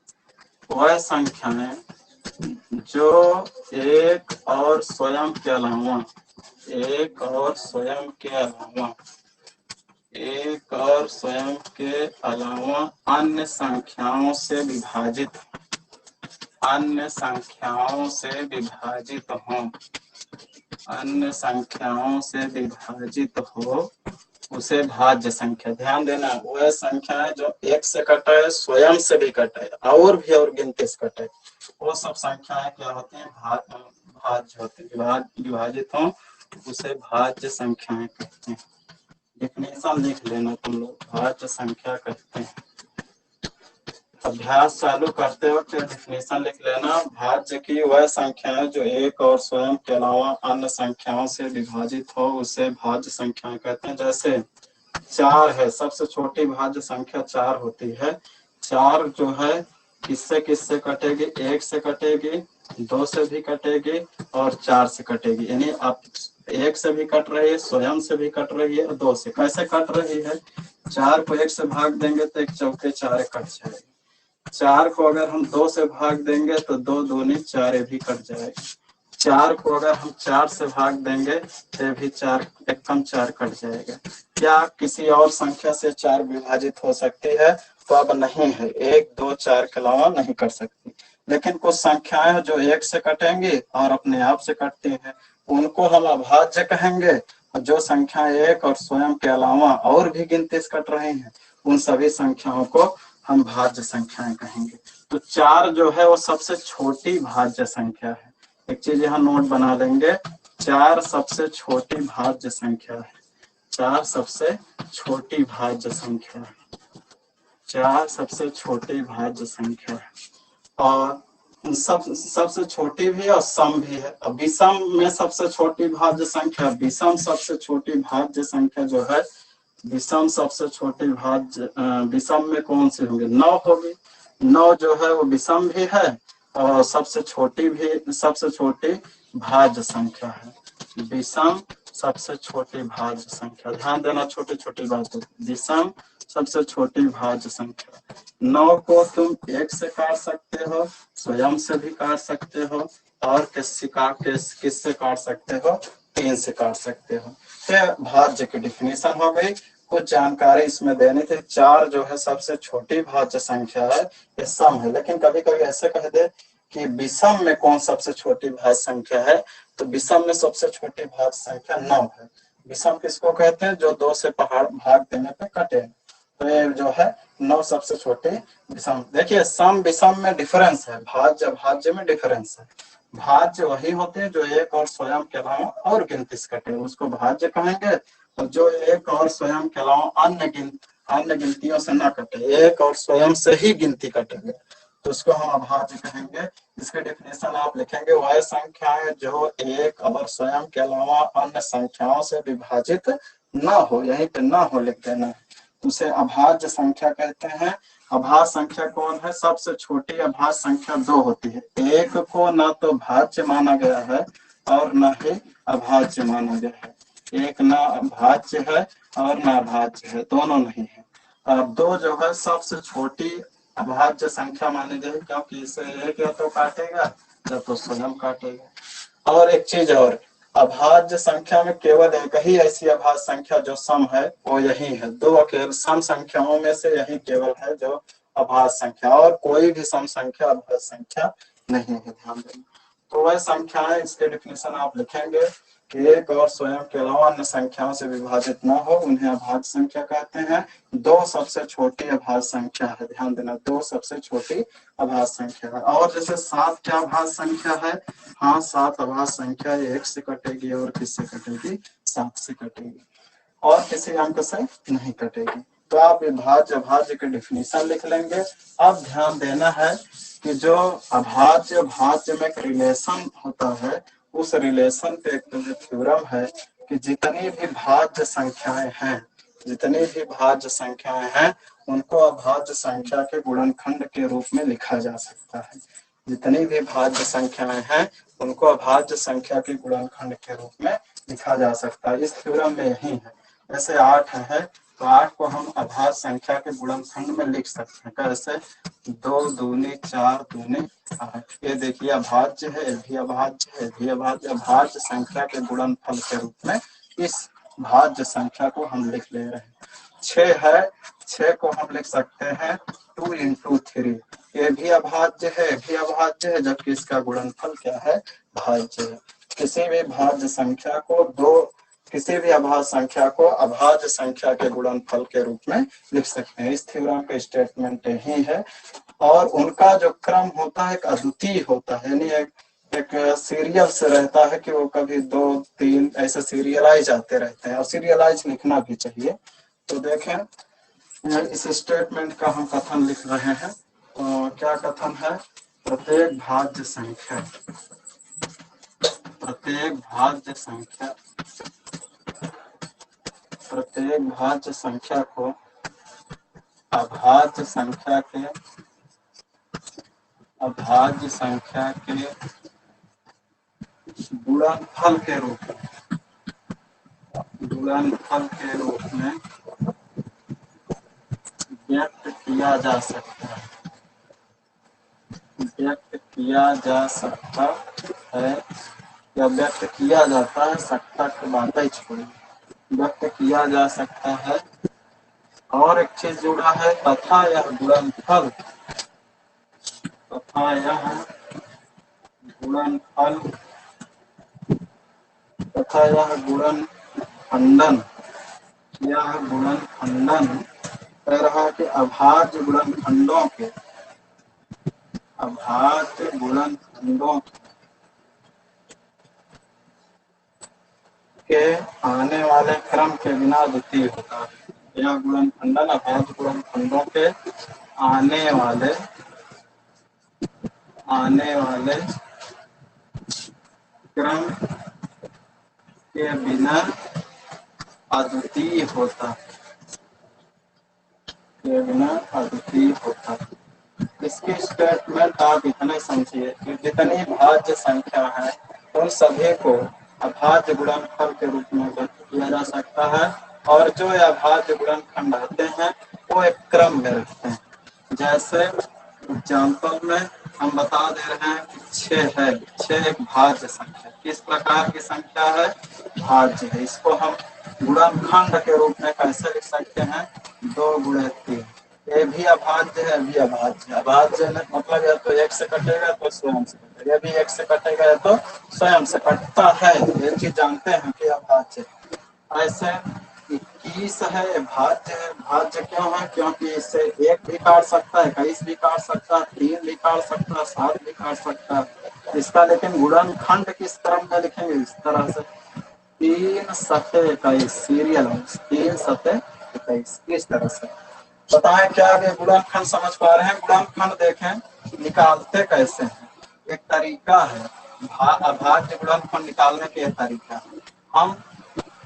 [SPEAKER 1] वह संख्याएं जो एक और स्वयं के अलावा, एक और स्वयं के अलावा, एक और स्वयं के अलावा अन्य संख्याओं से विभाजित, अन्य संख्याओं से विभाजित हो, अन्य संख्याओं से विभाजित हो, उसे भाज्य संख्या। ध्यान देना, वह संख्या है जो एक से कटे, स्वयं से भी कटे, और भी और गिनती से कटे, वो सब संख्याएं क्या होती हैं, भाज्य होती है, विभाजित हो, उसे भाज्य संख्याएं कहते हैं। डिफिनेशन लिख लेना तुम लोग, भाज्य संख्या कहते हैं। अभ्यास चालू करते वक्त डिफिनेशन लिख लेना। भाज्य की वह संख्या है जो एक और स्वयं के अलावा अन्य संख्याओं से विभाजित हो, उसे भाज्य संख्या कहते हैं। जैसे 4 है, सबसे छोटी भाज्य संख्या 4 होती है। 4 जो है किससे किससे कटेगी, 1 से कटेगी, 2 से भी कटेगी और 4 से कटेगी। यानी आप 1 से भी कट रही है, स्वयं से भी कट रही है और 2 से। कैसे कट रही है, 4 को 1 से भाग देंगे तो 1 चौके 4 कट जाएगी। 4 को अगर हम 2 से भाग देंगे तो 2 दूनी 4 भी कट जाएगी। 4 को अगर हम 4 से भाग देंगे तो भी 4 एकम 4 कट जाएगा। क्या किसी और संख्या से 4 विभाजित हो सकती है, तो अब नहीं है, 1 2 4 के अलावा नहीं कर सकती। लेकिन कुछ संख्याएं जो 1 से कटेंगी और अपने आप से कटती हैं, उनको हम अभाज्य कहेंगे। और जो संख्या 1 और स्वयं के अलावा और भी गिनती से कट रही हैं, उन सभी संख्याओं को हम भाज्य संख्याएं कहेंगे। तो 4 जो है वो सबसे छोटी भाज्य संख्या है। एक चीज यहाँ नोट बना लेंगे, 4 सबसे छोटी भाज्य संख्या है। 4 सबसे छोटी भाज्य संख्या है। 4 सबसे छोटी भाज्य संख्या है और सबसे छोटी भी और सम भी है। अब विषम में सबसे छोटी भाज्य संख्या, विषम सबसे छोटी भाज्य संख्या जो है, विषम सबसे छोटी भाज्य, विषम में कौन सी होंगे, 9 होगी। 9 जो है वो विषम भी है और सबसे छोटी भी, सबसे छोटी भाज्य संख्या है। विषम सबसे छोटी भाज्य संख्या, ध्यान देना छोटी छोटी बातों। विषम सबसे छोटी भाज्य संख्या। 9 को तुम 1 से काट सकते हो, स्वयं से भी काट सकते हो और किससे काट सकते हो, 3 से काट सकते हो। तो भाज्य की डिफिनेशन हो गई। कुछ जानकारी इसमें देनी थी। 4 जो है सबसे छोटी भाज्य संख्या है, ये सम है। लेकिन कभी कभी ऐसे कह दे कि विषम में कौन सबसे छोटी भाज्य संख्या है, तो विषम में सबसे छोटी भाज्य संख्या 9 है। विषम किसको कहते हैं, जो 2 से भाग देने पे कटे। तो ये जो है 9 सबसे छोटी विषम। देखिए सम विषम में डिफरेंस है, भाज्य भाज्य में डिफरेंस है। भाज्य वही होते हैं जो 1 और स्वयं के अलावा और गिनती से कटे, उसको भाज्य कहेंगे। और जो 1 और स्वयं के अलावा अन्य गिनतियों से न कटे, 1 और स्वयं से ही गिनती कटेंगे, तो उसको हम अभाज्य कहेंगे। इसके डिफिनेशन आप लिखेंगे, वह संख्याएं जो 1 और स्वयं के अलावा अन्य संख्याओं से विभाजित न हो, यहीं पे न हो लिख देना, उसे अभाज्य संख्या कहते हैं। अभाज्य संख्या कौन है, सबसे छोटी अभाज्य संख्या 2 होती है। 1 को न तो भाज्य माना गया है और न ही अभाज्य माना गया है। 1 न भाज्य है और न अभाज्य है, दोनों नहीं है। अब 2 जो है सबसे छोटी अभाज्य संख्या मानी गई, क्योंकि इसे 1 या तो काटेगा या तो स्वयं काटेगा। और एक चीज और, अभाज्य संख्या में केवल एक ही ऐसी अभाज्य संख्या जो सम है, वो यही है। 2 केवल सम संख्याओं में से यही केवल है जो अभाज्य संख्या, और कोई भी सम संख्या अभाज्य संख्या नहीं है, ध्यान देना। तो वह संख्याएं, इसके डिफिनेशन आप लिखेंगे कि 1 और स्वयं के अलावा अन्य संख्याओं से विभाजित न हो, उन्हें अभाज्य संख्या कहते हैं। 2 सबसे छोटी अभाज्य संख्या है, ध्यान देना, 2 सबसे छोटी अभाज्य संख्या है। और जैसे 7 क्या अभाज्य संख्या है, हाँ 7 अभाज्य संख्या 1 से कटेगी और किससे कटेगी, 7 से कटेगी और किसी अंक से नहीं कटेगी। तो आप भाज्य अभाज्य के डिफिनेशन लिख लेंगे। अब ध्यान देना है कि जो अभाज्य भाज्य में एक रिलेशन होता है, उस रिलेशन पे एक थ्योरम है कि जितनी भी भाज्य संख्याएं हैं, जितनी भी भाज्य संख्याएं हैं, उनको अभाज्य संख्या के गुणनखंड के रूप में लिखा जा सकता है। जितनी भी भाज्य संख्याएं हैं उनको अभाज्य संख्या के गुणनखंड के रूप में लिखा जा सकता है। इस थ्योरम में यही है। जैसे 8 है तो 8 को हम अभाज्य संख्या के गुणनखंड में लिख सकते हैं। कैसे? 2 दूनी 4 दूनी 8। ये देखिए अभाज्य है, ये भी अभाज्य है, भी अभाज्य। अभाज्य संख्या के गुणनफल के रूप में इस भाज्य संख्या को हम लिख ले रहे हैं। 6 है, 6 को हम लिख सकते हैं 2 into 3। ये भी अभाज्य है, भी अभाज्य है, जबकि इसका गुणनफल क्या है? भाज्य है। किसी भी भाज्य संख्या को किसी भी अभाज्य संख्या को अभाज्य संख्या के गुणनफल के रूप में लिख सकते हैं। इस थ्योरम का स्टेटमेंट यही है। और उनका जो क्रम होता है एक अद्वितीय होता है, यानी एक सीरियल से रहता है कि वो कभी 2 3 ऐसे सीरियलाइज आते रहते हैं, और सीरियलाइज लिखना भी चाहिए। तो देखें इस स्टेटमेंट का हम कथन लिख रहे हैं। तो क्या कथन है? प्रत्येक भाज्य संख्या को अभाज्य संख्या के गुणनफल के रूप में व्यक्त किया जा सकता है या व्यक्त किया जाता है। सकता की बातें छोड़िए, व्यक्त किया जा सकता है। और एक चीज जुड़ा है, तथा यह गुणनफल तथा यह गुणनखंडन कह रहा कि अभाज्य गुणनखंडों के आने वाले क्रम के बिना अद्वितीय होता है। यह गुणनखंडन अभाज्य गुणनखंडों के आने वाले क्रम के बिना अद्वितीय होता है। इसकी स्टेटमेंट आप इतने समझिए कि जितनी भाज्य संख्या है उन सभी को अभाज्य गुणनफल के रूप में व्यक्त किया जा सकता है, और जो ये अभाज्य गुणनखंड आते हैं वो एक क्रम में रखते हैं। जैसे एग्जाम्पल में हम बता दे रहे हैं कि 6 है, 6 एक भाज्य संख्या। किस प्रकार की संख्या है? भाज्य है। इसको हम गुणनखंड के रूप में कैसे लिख सकते हैं? 2 गुणे 3। ये भी अभाज्य है, भी अभाज्य। अभाज्य मतलब या तो 1 से कटेगा तो स्वयं से कटेगा, या भी 1 से कटेगा या तो स्वयं से कटता है। ये चीज जानते हैं कि अभाज्य। ऐसे 21 है, भाज्य है। भाज्य क्यों है? क्योंकि इससे 1 भी काट सकता है, 21 भी काट सकता है, 3 भी काट सकता है, 7 भी काट सकता है। इसका लेकिन गुणनखंड किस क्रम में लिखेंगे? इस तरह से 3 सते 21 सीरियल, 3 सते 21 इस तरह से। बताएं क्या ये गुणनखंड समझ पा रहे हैं? गुणनखंड देखें निकालते कैसे हैं। एक तरीका है अभाज्य गुणनखंड निकालने के तरीका। हम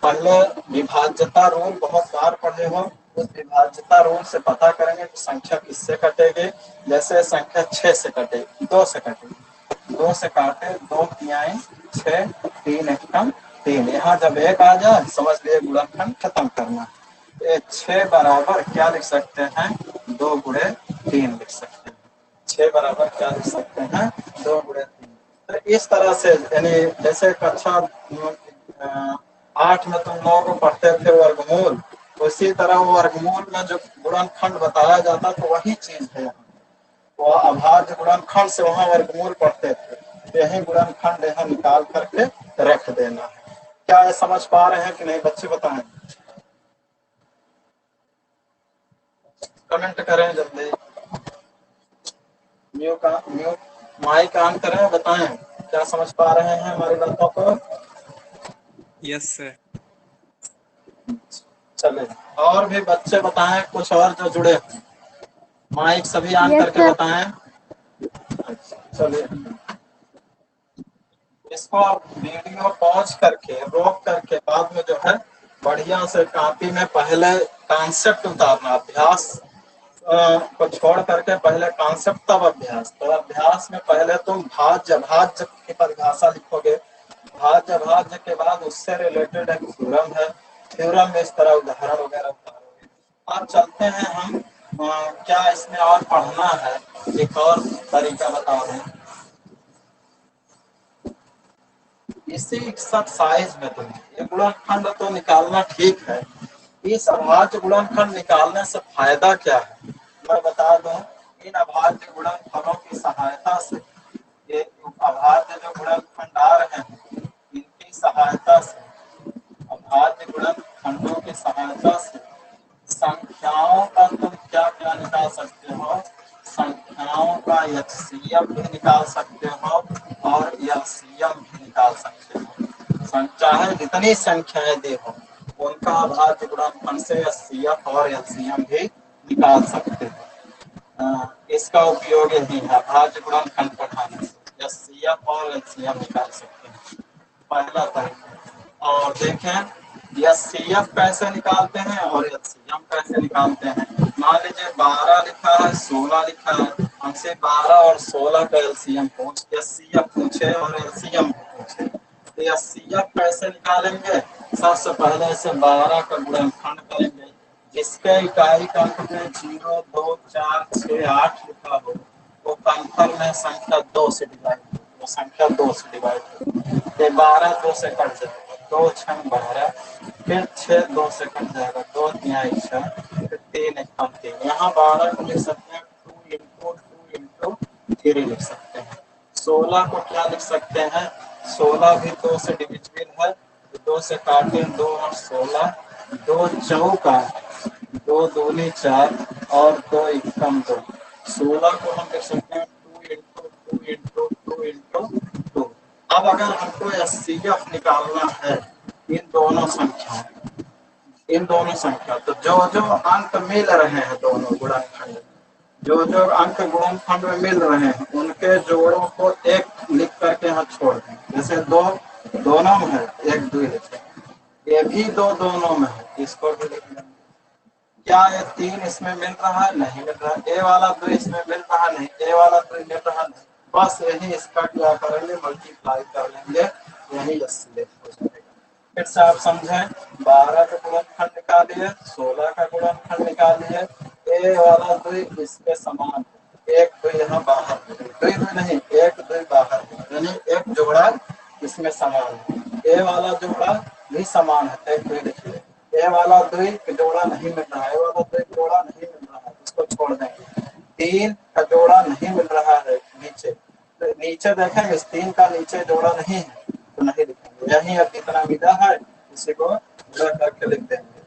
[SPEAKER 1] पहले विभाज्यता रूल बहुत बार पढ़े हो, उस विभाज्यता रूल से पता करेंगे कि संख्या किससे कटेगी। जैसे संख्या 6 से कटेगी, 2 से कटेगी, 2 से काटे 2 तिहाई 6, 3 एकम 3। यहाँ जब 1 आ जाए समझ लिए गुणनखंड खत्म करना। 6 बराबर क्या लिख सकते हैं? 2 गुणे 3 लिख सकते हैं। 6 बराबर क्या लिख सकते हैं? 2 गुणे 3। तो इस तरह से, यानी जैसे कक्षा 8 में तुम लोग पढ़ते थे वर्गमूल, उसी तरह वर्गमूल में जो गुणनखंड बताया जाता तो वही चीज है। वो अभाज्य गुणनखंड से वहां वर्गमूल पढ़ते थे। यही गुणनखंड यहाँ निकाल करके रख देना है। क्या ये समझ पा रहे हैं कि नहीं बच्चे? बताएं, कमेंट करें जल्दी। म्यूट माइक ऑन करें, बताएं क्या समझ पा रहे हैं हमारी बातों को?
[SPEAKER 4] Yes sir.
[SPEAKER 1] चले और भी बच्चे बताएं कुछ और जो जुड़े हैं। माइक सभी ऑन करके बताएं। चलिए इसको आप वीडियो पॉज करके रोक करके बाद में जो है बढ़िया से कॉपी में पहले कॉन्सेप्ट उतारना, अभ्यास को छोड़ करके पहले कॉन्सेप्ट तब अभ्यास। तो अभ्यास में पहले तुम भाज्य भाज्य की परिभाषा लिखोगे, भाज्य भाज्य के बाद उससे रिलेटेड एक थ्योरम है, थ्योरम में इस तरह उदाहरण वगैरह उतारोगे। अब चलते हैं हम क्या इसमें और पढ़ना है, एक और तरीका बता दें। इसी एक्सरसाइज में तुम्हें ये गुणनखंड तो निकालना ठीक है, इस अभाज्य गुणनखंड निकालने से फायदा क्या है मैं बता दूं। इन अभाज्य गुणनफलों की सहायता से, ये अभाज्य जो गुणनखंड आ रहे हैं इनकी सहायता से, अभाज्य गुणनखंडों की सहायता से संख्याओं का तुम क्या क्या निकाल सकते हो, संख्याओं का एचसीएफ भी निकाल सकते हो और एलसीएम भी निकाल सकते हो। चाहे जितनी संख्याएं देखो उनका अभाज्य गुणनखंड से एचसीएफ और एलसीएम भी निकाल सकते हो। इसका उपयोग यही है, अभाज्य गुणनखंड पढ़ाने से एचसीएफ और एलसीएम निकाल सकते हैं, पहला तरीका। और देखें एचसीएफ कैसे निकालते हैं और एलसीएम कैसे निकालते हैं। मान लीजिए 12 लिखा है, 16 लिखा है, हमसे 12 और 16 का एलसीएम एचसीएफ पूछे और एलसीएम पूछे, तो एचसीएफ कैसे निकालेंगे। सबसे पहले से 12 का गुणनखंड करेंगे, जिसके इकाई का अंक में 0, 2, 4, 6, 8 लिखा हो वो कंफर्म में संख्या 2 से डिवाइड हो, वो संख्या 2 से डिवाइड हो। 12 2 से कट जाएगा, 2 6 12, फिर 6 2 से कट जाएगा, 2 3 6, फिर 3 1 3। यहाँ 12 को लिख सकते हैं 2 इंटू 3 लिख सकते हैं। 16 को क्या लिख सकते हैं, 16 भी 2 से डिविजिबल है, 2 से काटे 2 और 16, 2 चौका 2 दूनी 4 और 2 एकम 2। 16 को हम लिख सकते हैं 2 इंटू 2 इंटू 2 इंटू 2। अब अगर हमको एचसीएफ निकालना है इन दोनों संख्या, तो जो जो अंक मिल रहे हैं दोनों गुणनखंड, जो जो अंक गुणनखंड में मिल रहे हैं उनके जोड़ों को एक लिख करके यहाँ छोड़ दें। जैसे 2 दोनों में है, 1 2 लिखे, ये भी 2 दोनों में है, इसको भी लिख लेंगे। क्या ये 3 इसमें मिल रहा है, नहीं मिल रहा है। ए वाला 2 इसमें मिल रहा नहीं, ए वाला 2 मिल रहा नहीं, बस यही इसका क्या करेंगे, मल्टीप्लाई कर लेंगे, यही एचसीएफ हो जाएगा। फिर से आप समझें, 12 का गुणनखंड निकालिए, 16 का गुणनखंड निकालिए, ए वाला 2 इसके समान है, 1 2 यहाँ बाहर, 2 2 नहीं 1 2 बाहर, यानी एक जोड़ा इसमें समान है। ए वाला जोड़ा भी समान है, 1 2 लिखिए। ए वाला 2 का जोड़ा नहीं मिल रहा है, ए वाला 2 का जोड़ा नहीं मिल रहा है, इसको छोड़ देंगे। 3 का जोड़ा नहीं मिल रहा है, नीचे तो नीचे देखेंगे 3 का नीचे जोड़ा नहीं है तो नहीं लिखेंगे, यही अब कितना मिला है इसी को जोड़ करके लिख देंगे।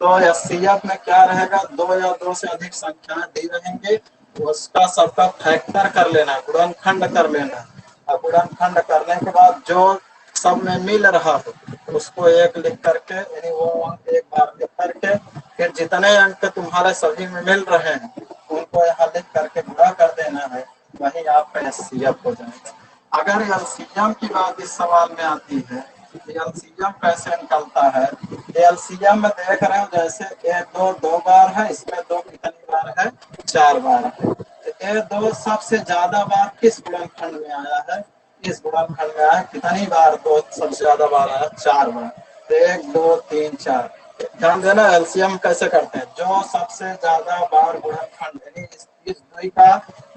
[SPEAKER 1] तो एचसीएफ में क्या रहेगा, 2 या 2 से अधिक संख्याएं दी रहेंगी, उसका सबका फैक्टर कर लेना, गुणनखंड कर लेना, और गुणनखंड करने के बाद जो सब में मिल रहा हो उसको 1 लिख करके, यानी वो एक बार लिख करके, फिर जितने अंक तुम्हारे सभी में मिल रहे हैं उनको यहाँ लिख करके गुणा कर देना है, वही आपका एचसीएफ हो जाएगा। अगर एलसीएम की बात इस सवाल में आती है, एलसीएम कैसे निकलता है। एलसीएम में देख रहे हो जैसे ए 2 बार है, इसमें 2 कितनी बार है, 4 बार है। ए 2 सबसे ज्यादा बार किस गुणनखंड में आया है, इस गुणनखंड में आया, कितनी बार 2 सबसे ज्यादा बार आया, 4 बार। 1 2 3 4। ध्यान देना एलसीएम कैसे करते हैं, जो सबसे ज्यादा बार गुणनखंड यानी इस 2 का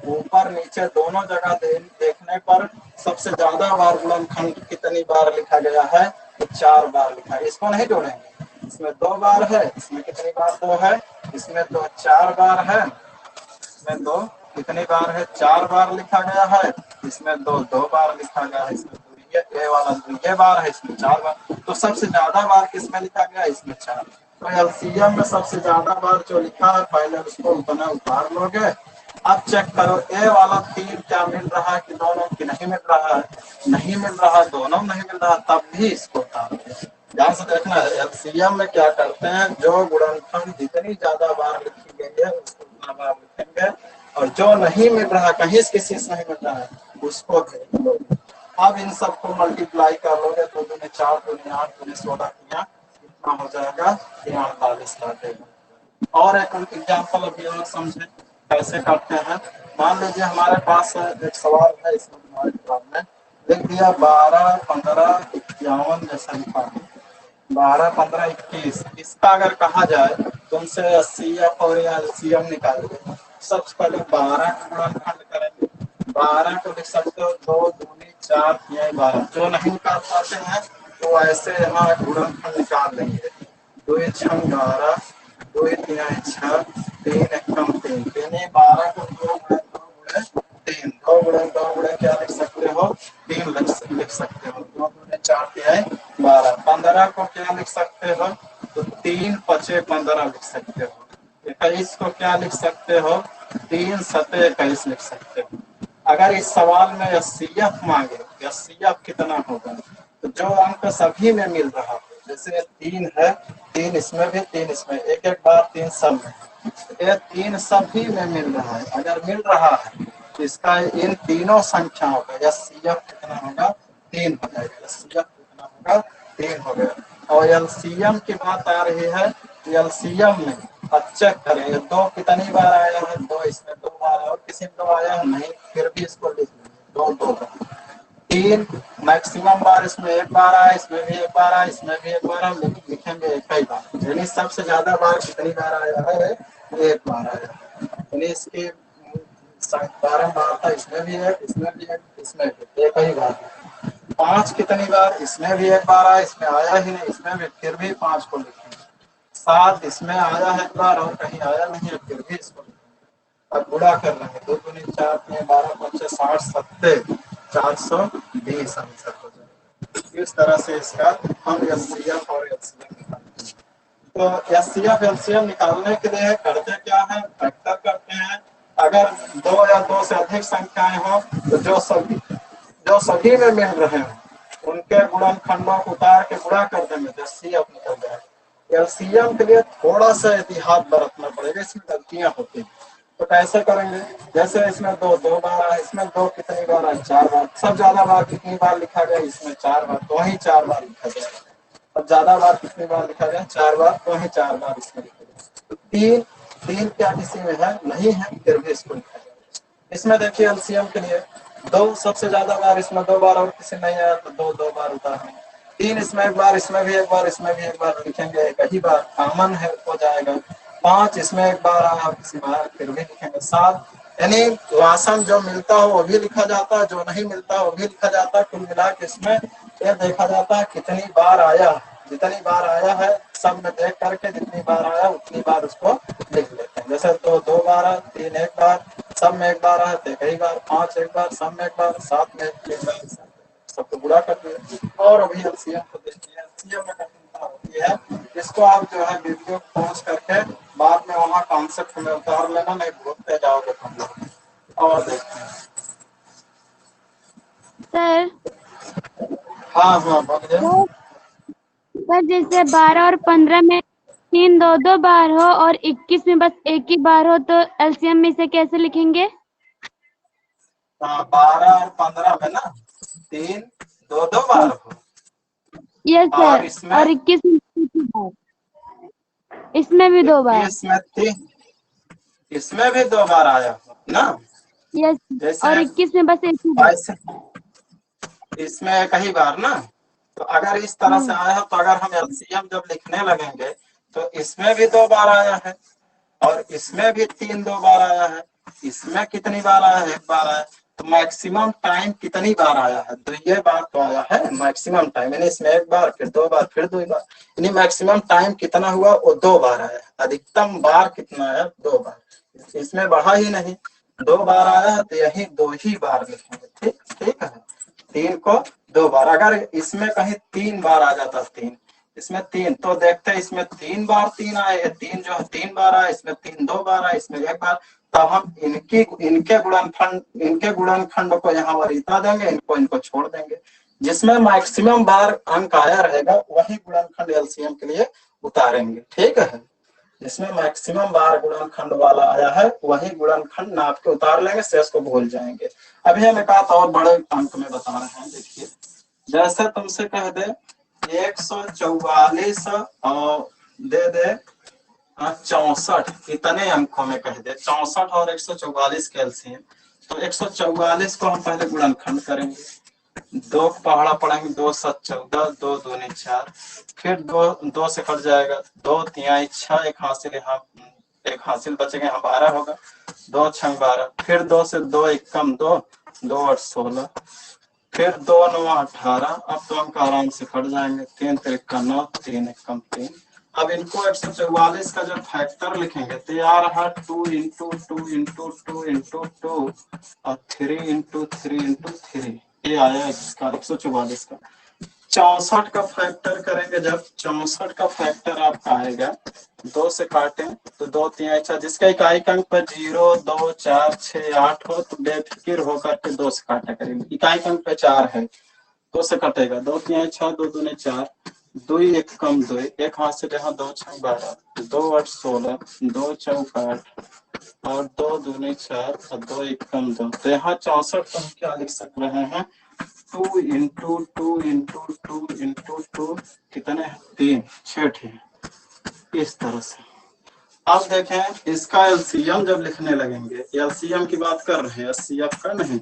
[SPEAKER 1] ऊपर नीचे दोनों जगह देखने पर सबसे ज्यादा बार गुणनखंड कितनी बार लिखा गया है, तो 4 बार लिखा है। इसको नहीं जोड़ेंगे, इसमें 2 बार है, इसमें कितनी बार 2 है, इसमें 2 4 बार है, इसमें 2 कितनी बार है, 4 बार लिखा गया है, इसमें 2 2 बार लिखा गया है, इसमें ये वाला 2 ये बार है, इसमें 4 बार। तो सबसे ज्यादा बार किसमें लिखा गया, इसमें 4। तो एलसीएम में सबसे ज्यादा बार जो लिखा है पहले उसको उतना उतार लोगे। अब चेक करो ए वाला 3 क्या मिल रहा है कि दोनों की नहीं मिल रहा है, नहीं मिल रहा है, दोनों नहीं मिल रहा, तब भी इसको उतार। ध्यान से देखना है एलसीएम में क्या करते हैं, जो गुणनखंड जितनी ज्यादा बार लिखी गई है उसको उतना बार लिखेंगे, और जो नहीं मिल रहा, कहीं किसी से नहीं मिल रहा है उसको भी लोगे। अब इन सबको मल्टीप्लाई कर लोगे तो 2 4 2 8 2 16 कितना हो जाएगा, 48 आ जाएगा। और एक एग्जाम्पल अभी और समझे कैसे करते हैं। मान लीजिए हमारे पास एक सवाल है, इसमें हमारे किताब में लिख दिया 12, 15, 51 जैसा लिखा है, 12, 15, 21। इसका अगर कहा जाए तुमसे HCF और LCM निकालिए, सबसे पहले 12 का गुणनखंड करेंगे। 12 को लिख सकते हो 2 दूनी 4 तिहाई 12। जो नहीं निकाल पाते हैं तो ऐसे यहाँ गुणनखंड निकाल लेंगे। 2 छम 12, 2 तिहाई 6, 3 एकम 3। 12 को 2 गुणे 3, 2 गुणे क्या लिख सकते हो, 3 लिख सकते हो। 2 गुणे 4 तिहाई 12। 15 को क्या लिख सकते हो, तो 3 पचे 15 लिख सकते हो। 21 को क्या लिख सकते हो, 3 सते 21 लिख सकते हो। अगर इस सवाल में HCF मांगे, HCF कितना होगा, तो जो अंक सभी में मिल रहा है, जैसे 3 है, 3 इसमें भी, 3 इसमें, एक एक बार 3 सब में, ये 3 सभी में मिल रहा है। अगर मिल रहा है तो इसका इन तीनों संख्याओं का HCF कितना होगा, 3 हो जाएगा। HCF कितना होगा, 3 हो गया। और LCM की बात आ रही है, LCM में अब चेक करें 2 कितनी बार आया है, 2 इसमें 2 बार, और किसी में 2 आया है नहीं, फिर भी इसको लिख लेंगे 2 2 बार। 3 मैक्सिमम बार इसमें 1 बार आया, इसमें भी 1 बार आया, इसमें भी 1 बार आया, लेकिन लिखेंगे 1 ही बार। यानी सबसे ज्यादा बार कितनी बार आया है, 1 बार आया है। यानी इसकी 12 बार था, इसमें भी 1, इसमें भी 1, इसमें भी 1 ही बार। 5 कितनी बार, इसमें भी 1 बार आया, इसमें आया ही नहीं, इसमें भी, फिर भी 5 को लिखेंगे। 7 इसमें आया है 1 बार और कहीं आया नहीं है, फिर भी इसको अब गुणा कर रहे हैं। 2 दूनी 4, 3 12, 5 60, 70, 420 आंसर हो जाएगा। इस तरह से इसका हम HCF और LCM निकालते हैं। तो HCF LCM निकालने के लिए करते क्या है, फैक्टर करते हैं। अगर 2 या 2 से अधिक संख्याएं हो तो जो सभी में मिल रहे हैं उनके गुणनखंडों को उतार के गुणा कर देंगे, HCF निकल जाएगा। LCM के लिए थोड़ा सा एहतियात बरतना पड़ेगा, इसमें गलतियां होती हैं। तो कैसे करेंगे, जैसे इसमें 2 2 बार आया, इसमें 2 कितनी बार आया, 4 बार। सब ज्यादा बार कितनी बार लिखा गया, इसमें 4 बार, तो वही 4 बार लिखा जाएगा। अब ज्यादा बार कितनी बार लिखा गया, 4 बार, तो वही 4 बार इसमें लिखा गया। तो 3 क्या किसी में है, नहीं है, फिर भी इसको लिखा जाएगा। इसमें देखिए LCM के लिए 2 सबसे ज्यादा बार, इसमें 2 बार और किसी नहीं आया तो 2 2 बार उतारेंगे। 3 इसमें 1 बार, इसमें भी 1 बार, इसमें भी 1 बार लिखेंगे, एक ही बार कॉमन है हो जाएगा। 5 इसमें 1 बार आया, किसी बार, फिर भी लिखेंगे। 7 यानी वासन जो मिलता हो वो भी लिखा जाता है, जो नहीं मिलता वो भी लिखा जाता है। कुल मिला के इसमें यह देखा जाता है कितनी बार आया, जितनी बार आया है सब में देख करके जितनी बार आया उतनी बार उसको लिख लेते हैं। जैसे 2 2 बार, 3 1 बार, सब में 1 बार आया तो एक ही बार, 5 1 बार, सब में 1 बार, 7 में 1 बार, सबको गुणा कर दिया। और अभी LCM को देखिए, LCM में कठिनता होती है, इसको आप जो है वीडियो पॉज करके बाद में वहाँ कॉन्सेप्ट में उतार लेना, नहीं भूलते जाओगे तुम लोग। और देखते हैं।
[SPEAKER 2] सर
[SPEAKER 1] हाँ हाँ बोलिए।
[SPEAKER 2] सर जैसे 12 और 15 में 3 2 2 बार हो और 21 में बस 1 ही बार हो, तो LCM में इसे कैसे लिखेंगे?
[SPEAKER 1] 12 और 15 में ना 3 2 2 बार हो,
[SPEAKER 2] यस
[SPEAKER 1] और
[SPEAKER 2] सर,
[SPEAKER 1] इसमें
[SPEAKER 2] और 21 में 1 ही बार, इसमें भी 2 बार।
[SPEAKER 1] इसमें 3, इसमें भी 2 बार आया हो ना,
[SPEAKER 2] यस,
[SPEAKER 1] जैसे
[SPEAKER 2] और 21 में बस 1 ही बार।
[SPEAKER 1] ऐसे इसमें एक ही बार ना। तो अगर इस तरह से आया है तो अगर हम LCM जब लिखने लगेंगे तो इसमें भी 2 बार आया है और इसमें भी 3 2 बार आया है, इसमें कितनी बार आया है, 1 बार आया। तो मैक्सिमम टाइम कितनी बार आया है, 2 बार तो आया है मैक्सिमम टाइम, यानी इसमें 1 बार, फिर 2 बार, फिर 2 बार, यानी मैक्सिमम टाइम कितना हुआ, वो 2 बार आया है। अधिकतम बार कितना आया, 2 बार, इसमें बढ़ा ही नहीं, 2 बार आया है तो यही 2 ही बार लिखेंगे। ठीक ठीक है, 3 को 2 बार। अगर इसमें कहीं 3 बार आ जाता, 3 इसमें 3, तो देखते हैं इसमें 3 बार 3 आए, 3 जो है 3 बार आए, इसमें 3 2 बार आए, इसमें 1 बार। तब हम इनके गुणनखंड को यहाँ वरीयता देंगे, इनको छोड़ देंगे। जिसमें मैक्सिमम बार अंक आया रहेगा वही गुणनखंड LCM के लिए उतारेंगे। ठीक है, जिसमें मैक्सिमम बार गुणनखंड वाला आया है वही गुणनखंड नाप के उतार लेंगे, शेष को भूल जाएंगे। अभी हम एक और बड़े अंक में बता रहे हैं। देखिए, जैसे तुमसे कह दे 144 और दे दे 64 इतने अंकों में कह दे 64 और 144 के एलसीएम। तो 144 को हम पहले गुणनखंड करेंगे, 2 पहाड़ा पढ़ेंगे, 2 7 14, 2 दूनी 4, फिर 2 से कट जाएगा, 2 तिहाई 6, एक हासिल बचेगा, यहाँ 12 होगा, 2 6 12, फिर 2 से 2 1 कम 2, 2 8 16, फिर 2 9 18। अब तो अंक आराम से कट जाएंगे, 3 3 9, 3 1 कम 3। अब इनको 144 का जब फैक्टर लिखेंगे तो आ रहा 2 इंटू 2 इंटू 2 इंटू 2 और 3 इंटू 3 इंटू 3, ये आया इसका 144 का। 64 का फैक्टर करेंगे, जब 64 का फैक्टर आपका आएगा, 2 से काटें तो 2 3 6, जिसका इकाई अंक पर 0 2 4 6 8 हो तो बेफिक्र होकर के 2 से काटा करेंगे। इकाई अंक पे 4 है, 2 से कटेगा, 2 3 6, 2 दूनी 4, 2 1 कम 2, एक हाथ से यहाँ 2 6 12, 2 8 16, 2 4 8 और 2 दूनी 4 और 2 1 कम 2। तो यहाँ 64 को हम क्या लिख सक रहे हैं, 2 इंटू 2 इंटू 2 इंटू 2 कितने हैं, 3 6 है, इस तरह से। अब देखें इसका एलसीएम जब लिखने लगेंगे, एलसीएम की बात कर रहे हैं, एचसीएफ का नहीं,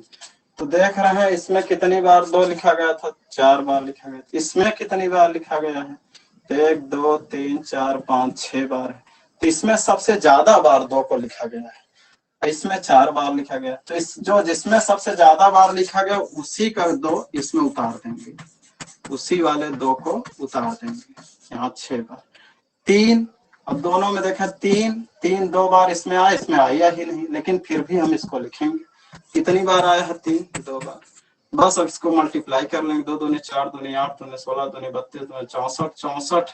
[SPEAKER 1] तो देख रहे हैं इसमें कितनी बार 2 लिखा गया था, 4 बार लिखा गया, इसमें कितनी बार लिखा गया है, 1 2 3 4 5 6 बार है। तो इसमें सबसे ज्यादा बार 2 को लिखा गया है, इसमें 4 बार लिखा गया। तो इस जिसमें सबसे ज्यादा बार लिखा गया उसी का 2 इसमें उतार देंगे, उसी वाले 2 को उतार देंगे, यहाँ 6 बार। 3, अब दोनों में देखें 3 2 बार इसमें आया, इसमें आया ही नहीं, लेकिन फिर भी हम इसको लिखेंगे। कितनी बार आया है, 3 2 बार। बस अब इसको मल्टीप्लाई कर लेंगे, 2 दूनी 4 दूनी 8 दूनी 16 दूनी 32 दूनी 64, 64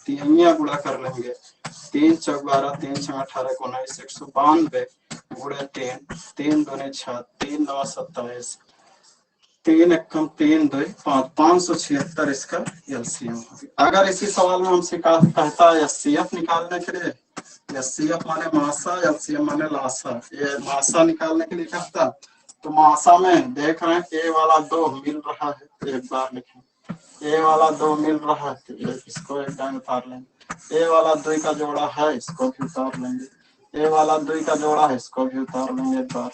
[SPEAKER 1] तिहैया गुणा कर लेंगे, 3 4 12, 3 6 18 19, 192 गुणे 3, 3 दूनी 6, 3 9 27, 3 1 कम 3 2 5, 576 इसका एलसीएम होगा। अगर इसी सवाल में हमसे कहता है एचसीएफ निकालने के लिए, एचसीएफ माने मासा, एलसीएम माने लासा, ये मासा निकालने के लिए कहता, तो मासा में देख रहे हैं ए वाला 2 मिल रहा है, एक बार लिखें, ए वाला 2 मिल रहा है तो इसको एक बार उतार लेंगे, ए वाला 2 का जोड़ा है इसको भी उतार लेंगे, ए वाला 2 का जोड़ा है इसको भी उतार लेंगे एक बार।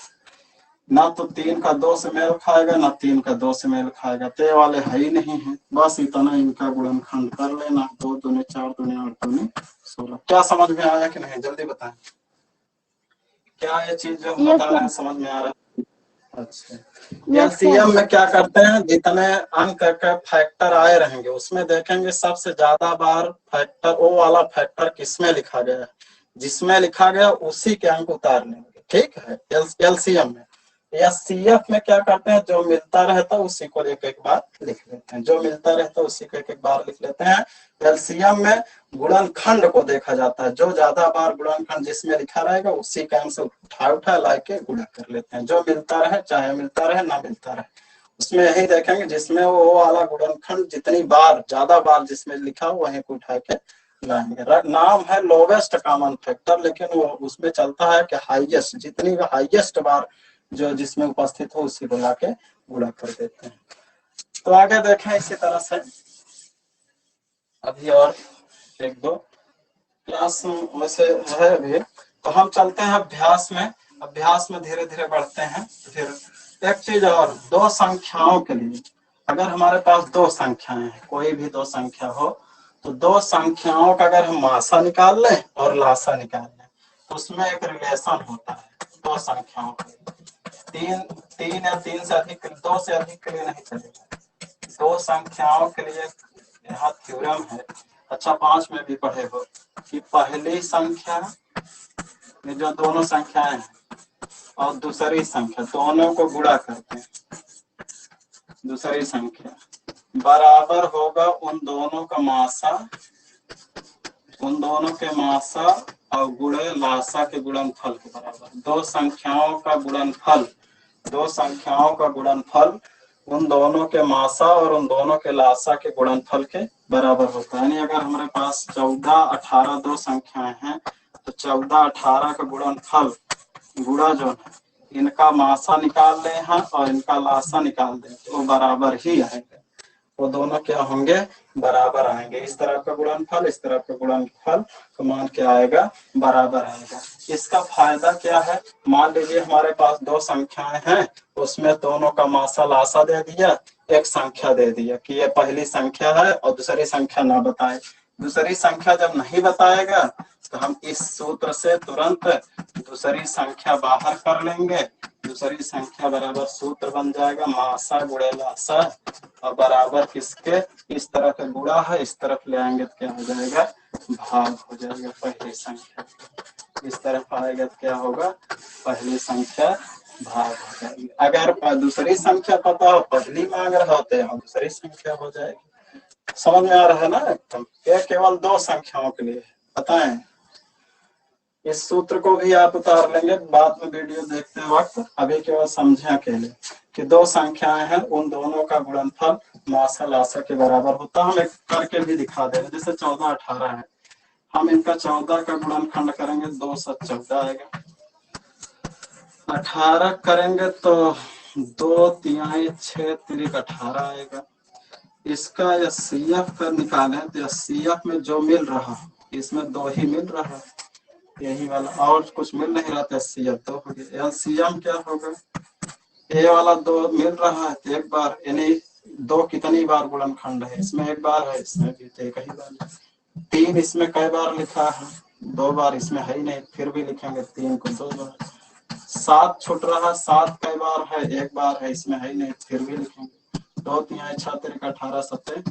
[SPEAKER 1] ना तो 3 का 2 से मेल खाएगा, ना 3 का 2 से मेल खाएगा, तो ये वाले है ही नहीं है, बस इतना इनका गुणनखंड कर लेना, 2 दूनी 4 दूनी 8 दूनी 16। क्या समझ में आया कि नहीं, जल्दी बताएं, क्या ये चीज जो हम बता रहे हैं समझ में आ रहा है? अच्छा, एलसीएम में क्या करते हैं, जितने अंक का फैक्टर आए रहेंगे उसमें देखेंगे सबसे ज्यादा बार फैक्टर, वो वाला फैक्टर किसमें लिखा गया है, जिसमें लिखा गया उसी के अंक उतार लेंगे, ठीक है। एलसीएम में, एचसीएफ में क्या करते हैं, जो मिलता रहता है उसी को एक एक बार लिख लेते हैं, जो मिलता रहता है उसी को एक एक बार लिख लेते हैं। एलसीएम में गुणनखंड को देखा जाता है, जो ज्यादा बार गुणनखंड जिसमें लिखा रहेगा उसी का अंक से उठा ला के गुणा कर लेते हैं, जो मिलता रहे चाहे मिलता रहे ना मिलता रहे, उसमें यही देखेंगे जिसमें वो वाला गुणनखंड जितनी बार ज्यादा बार जिसमें लिखा हो वहीं को उठा के लाएंगे। नाम है लोवेस्ट कॉमन फैक्टर, लेकिन वो उसमें चलता है कि हाईएस्ट, जितनी हाईएस्ट बार जो जिसमें उपस्थित हो उसी को लाके गुणा कर देते हैं। तो आगे देखें इसी तरह से, अभी और 1-2 क्लास वैसे है अभी, तो हम चलते हैं अभ्यास में। अभ्यास में धीरे धीरे बढ़ते हैं। फिर एक चीज और, 2 संख्याओं के लिए, अगर हमारे पास 2 संख्याएं हैं, कोई भी 2 संख्या हो, तो 2 संख्याओं का अगर हम मासा निकाल लें और लासा निकाल लें तो उसमें एक रिलेशन होता है 2 संख्याओं का। 3 या 3 से अधिक, 2 से अधिक के लिए नहीं चलेगा, 2 संख्याओं के लिए यहाँ थ्योरम है। अच्छा 5 में भी पढ़े हो कि पहली संख्या में जो दोनों संख्याएं हैं और दूसरी संख्या दोनों को गुणा करते हैं, दूसरी संख्या बराबर होगा उन दोनों का मासा, उन दोनों के मासा और गुणे लासा के गुणनफल के बराबर। 2 संख्याओं का गुणनफल, 2 संख्याओं का गुणनफल उन दोनों के मासा और उन दोनों के लासा के गुणनफल के बराबर होता है। यानी अगर हमारे पास 14 18 2 संख्याएं हैं तो 14 18 का गुणनफल गुणा जो है इनका मासा निकाल ले हैं और इनका लासा निकाल दें तो बराबर ही आएगा। वो दोनों क्या होंगे, बराबर आएंगे। इस तरफ का गुणनफल इस तरफ का गुणनफल का मान क्या आएगा, बराबर आएगा। इसका फायदा क्या है, मान लीजिए हमारे पास दो संख्याएं हैं, उसमें दोनों का मासा लासा दे दिया, एक संख्या दे दिया कि ये पहली संख्या है और दूसरी संख्या ना बताए। दूसरी संख्या जब नहीं बताएगा तो हम इस सूत्र से तुरंत दूसरी संख्या बाहर कर लेंगे। दूसरी संख्या बराबर सूत्र बन जाएगा मासा गुणे लासा, और बराबर किसके, इस तरफ गुणा है, इस तरफ ले आएंगे तो क्या हो जाएगा, भाग हो जाएगा पहली संख्या। इस तरफ आएगा तो क्या होगा, पहली संख्या भाग हो जाएगी। अगर दूसरी संख्या पता हो, पहली मांग रहे होते हैं, दूसरी संख्या हो जाएगी। समझ में आ रहा है ना एकदम। ये केवल दो संख्याओं के लिए बताएं। इस सूत्र को भी आप उतार लेंगे बाद में वीडियो देखते वक्त, अभी केवल समझे अकेले कि दो संख्याएं हैं, उन दोनों का गुणनफल मासा लासा के बराबर होता है। हम एक करके भी दिखा दे रहे, जैसे 14 18 है, हम इनका 14 का गुणनखंड करेंगे 2 7 14 आएगा। 18 करेंगे तो 2 3 6 3 18 आएगा। इसका एचसीएफ का निकालें तो एचसीएफ में जो मिल रहा इसमें 2 ही मिल रहा है, यही वाला, और कुछ मिल नहीं रहा था। एचसीएफ तो हो गया। एलसीएम क्या होगा, ए वाला 2 मिल रहा है तो एक बार, यानी 2 कितनी बार गुणनखंड है, इसमें एक बार है, इसमें भी तो एक ही बार है। 3 इसमें कई बार लिखा है, 2 बार, इसमें है ही नहीं, फिर भी लिखेंगे 3 को 2 बार। 7 छूट रहा, 7 कई बार है, एक बार है, इसमें है ही नहीं, फिर भी लिखेंगे। 2 3 6 3 18 7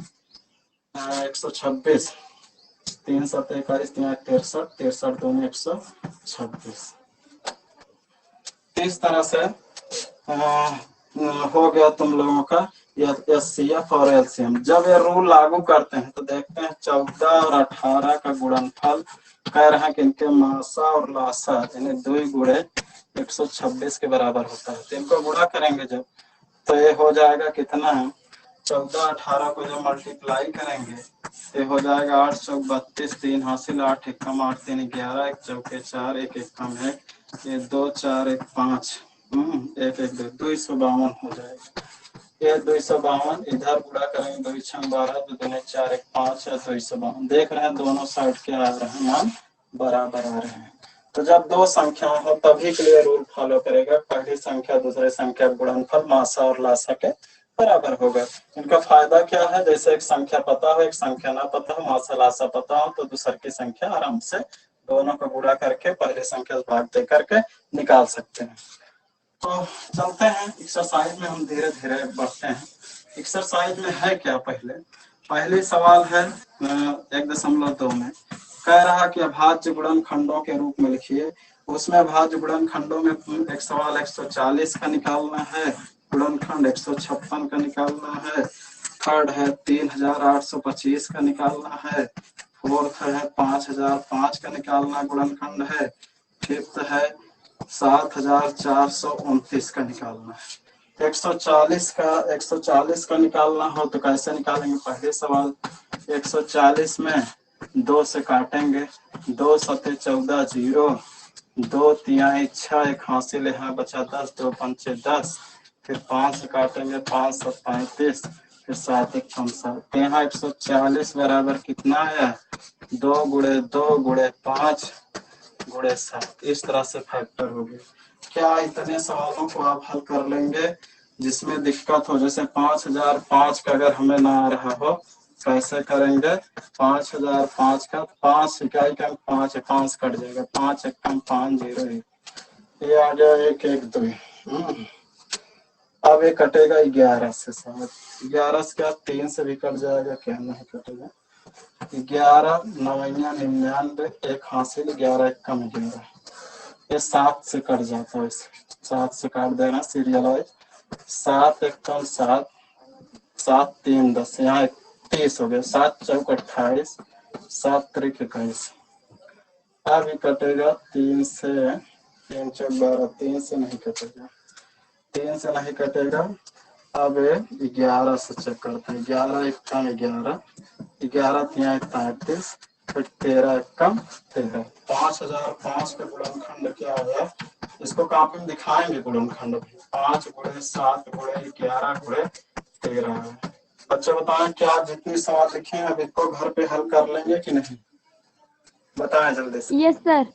[SPEAKER 1] 126, 3 7 21 3 63 63 2 126। इस तरह से हो गया तुम लोगों का एचसीएफ और एलसीएम। जब ये रूल लागू करते हैं तो देखते हैं 14 और 18 का गुणनफल कह रहे हैं कि इनके मासा और लासा यानी 2 गुणे 126 के बराबर होता है। तो इनको गुणा करेंगे जब, तो ये हो जाएगा कितना है, 14 18 को जब मल्टीप्लाई करेंगे तो हो जाएगा 8 चौक 32, 3 हासिल 8 1 कम 8 3 11, 1 चौके 4 1 1 कम 1, ये 2 4 1 5 1 1 2 252 हो जाएगा। ये 252 इधर गुणा करेंगे 2 6 12 2 2 4 1 5 है 252। देख रहे हैं दोनों साइड क्या आ रहे हैं, मान बराबर आ रहे हैं। तो जब दो संख्या हो तभी के लिए रूल फॉलो करेगा, पहली संख्या दूसरे संख्या गुणनफल मासा और लासा के बराबर होगा। इनका फायदा क्या है, जैसे एक संख्या पता हो एक संख्या ना पता हो, मासा लासा पता हो तो दूसरे की संख्या आराम से दोनों को गुणा करके पहले संख्या से भाग दे करके निकाल सकते हैं। तो चलते हैं एक्सरसाइज में, हम धीरे धीरे बढ़ते हैं। एक्सरसाइज में है क्या, पहले सवाल है 1.2 में कह रहा कि अभाज्य गुणनखंडों के रूप में लिखिए। उसमें अभाज्य गुणनखंडों में एक सवाल 140 का निकालना है, गुणनखंड 156 का निकालना है, थर्ड है 3825 का निकालना है, फोर्थ है 5005 का निकालना गुणनखंड है, फिफ्थ है 7429 का निकालना है। 140 का निकालना हो तो कैसे निकालेंगे, पहले सवाल 140 में 2 से काटेंगे, 2 7 14 0, 2 3 6 1 हासिल यहाँ बचा 10, 2 5 10, फिर 5 से काटेंगे 5 7 35, फिर 7 1 कम 7। यहाँ 140 बराबर कितना है, 2 गुणे 2 गुणे 5 गुणे 7। इस तरह से फैक्टर हो गए। क्या इतने सवालों को आप हल कर लेंगे जिसमें दिक्कत हो, जैसे 5005 का अगर हमें ना आ रहा हो कैसे करेंगे, 5005 का 5 इकाई का 5 है, 5 कट जाएगा, 5 1 कम 5 0 1, ये आ गया 1 1 2। अब ये कटेगा 11 से, शायद 11 से क्या 3 से भी कट जाएगा, क्या नहीं कटेगा, 11 9 99 1 हासिल 11 1 कम 11, ये 7 से कट जाता है, इसे 7 से काट देना सीरियल वाइज, 7 1 कम 7, 7 3 10, यहाँ 30 हो गया, 7 चौक 28, 7 त्रिक 21। अभी कटेगा 3 से, 3 चौक 12, 3 से नहीं कटेगा, 3 से नहीं कटेगा। अब 11 से चेक करते हैं, 11 1 कम 11, 11 3 33, फिर 13 1 कम 13। 5005 का गुणनखंड क्या है, इसको कॉपी में दिखाएंगे गुणनखंड भी, 5 गुणे 7 गुणे 11 गुणे 13 है। बच्चे बताएं क्या जितनी सवाल लिखे हैं अब इसको घर पे हल कर लेंगे कि नहीं? बताएं जल्दी से।
[SPEAKER 2] Yes sir.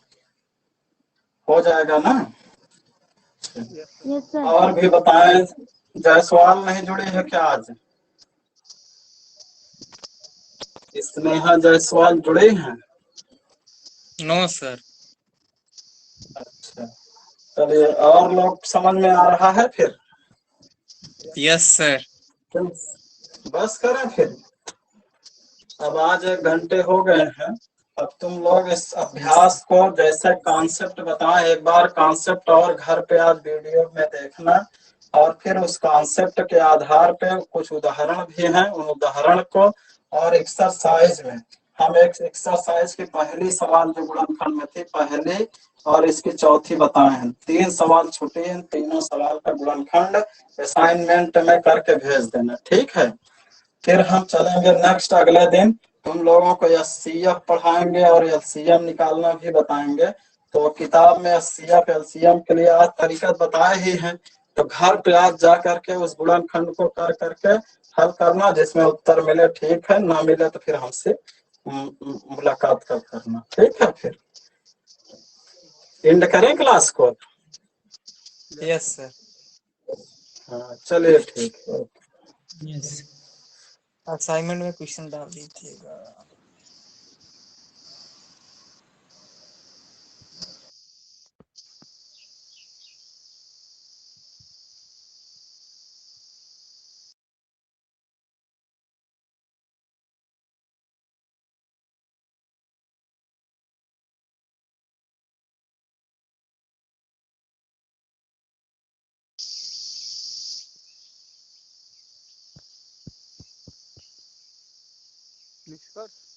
[SPEAKER 1] हो जाएगा ना?
[SPEAKER 2] Yes sir.
[SPEAKER 1] और भी बताएं, जायसवाल नहीं जुड़ी है क्या आज? स्नेहा जायसवाल जुड़े हैं?
[SPEAKER 4] No sir.
[SPEAKER 1] अच्छा, चलिए और लोग समझ में आ रहा है फिर?
[SPEAKER 4] Yes sir.
[SPEAKER 1] बस करें फिर। अब आज 1 घंटे हो गए हैं। अब तुम लोग इस अभ्यास को जैसे कॉन्सेप्ट बताएं, एक बार कॉन्सेप्ट और घर पे आज वीडियो में देखना, और फिर उस कॉन्सेप्ट के आधार पे कुछ उदाहरण भी हैं, उन उदाहरण को और एक्सरसाइज में हम एक एक्सरसाइज की पहली सवाल जो गुणनखंड में थी पहली और इसकी चौथी बताए हैं। 3 सवाल छुटे हैं, तीनों सवाल का गुणनखंड असाइनमेंट में करके भेज देना, ठीक है? फिर हम चलेंगे नेक्स्ट अगले दिन, तुम लोगों को एचसीएफ पढ़ाएंगे और एलसीएम निकालना भी बताएंगे। तो किताब में एचसीएफ एलसीएम के लिए आज तरीका बताए ही हैं, तो घर पे आज जा करके उस गुणनखंड को कर करके हल करना, जिसमें उत्तर मिले ठीक है, ना मिले तो फिर हमसे मुलाकात कर करना, ठीक है? फिर एंड करें क्लास को?
[SPEAKER 4] Yes sir.
[SPEAKER 1] हाँ चलिए ठीक है।
[SPEAKER 4] यस। असाइनमेंट में क्वेश्चन डाल दीजिएगा।
[SPEAKER 3] निष्कर्ष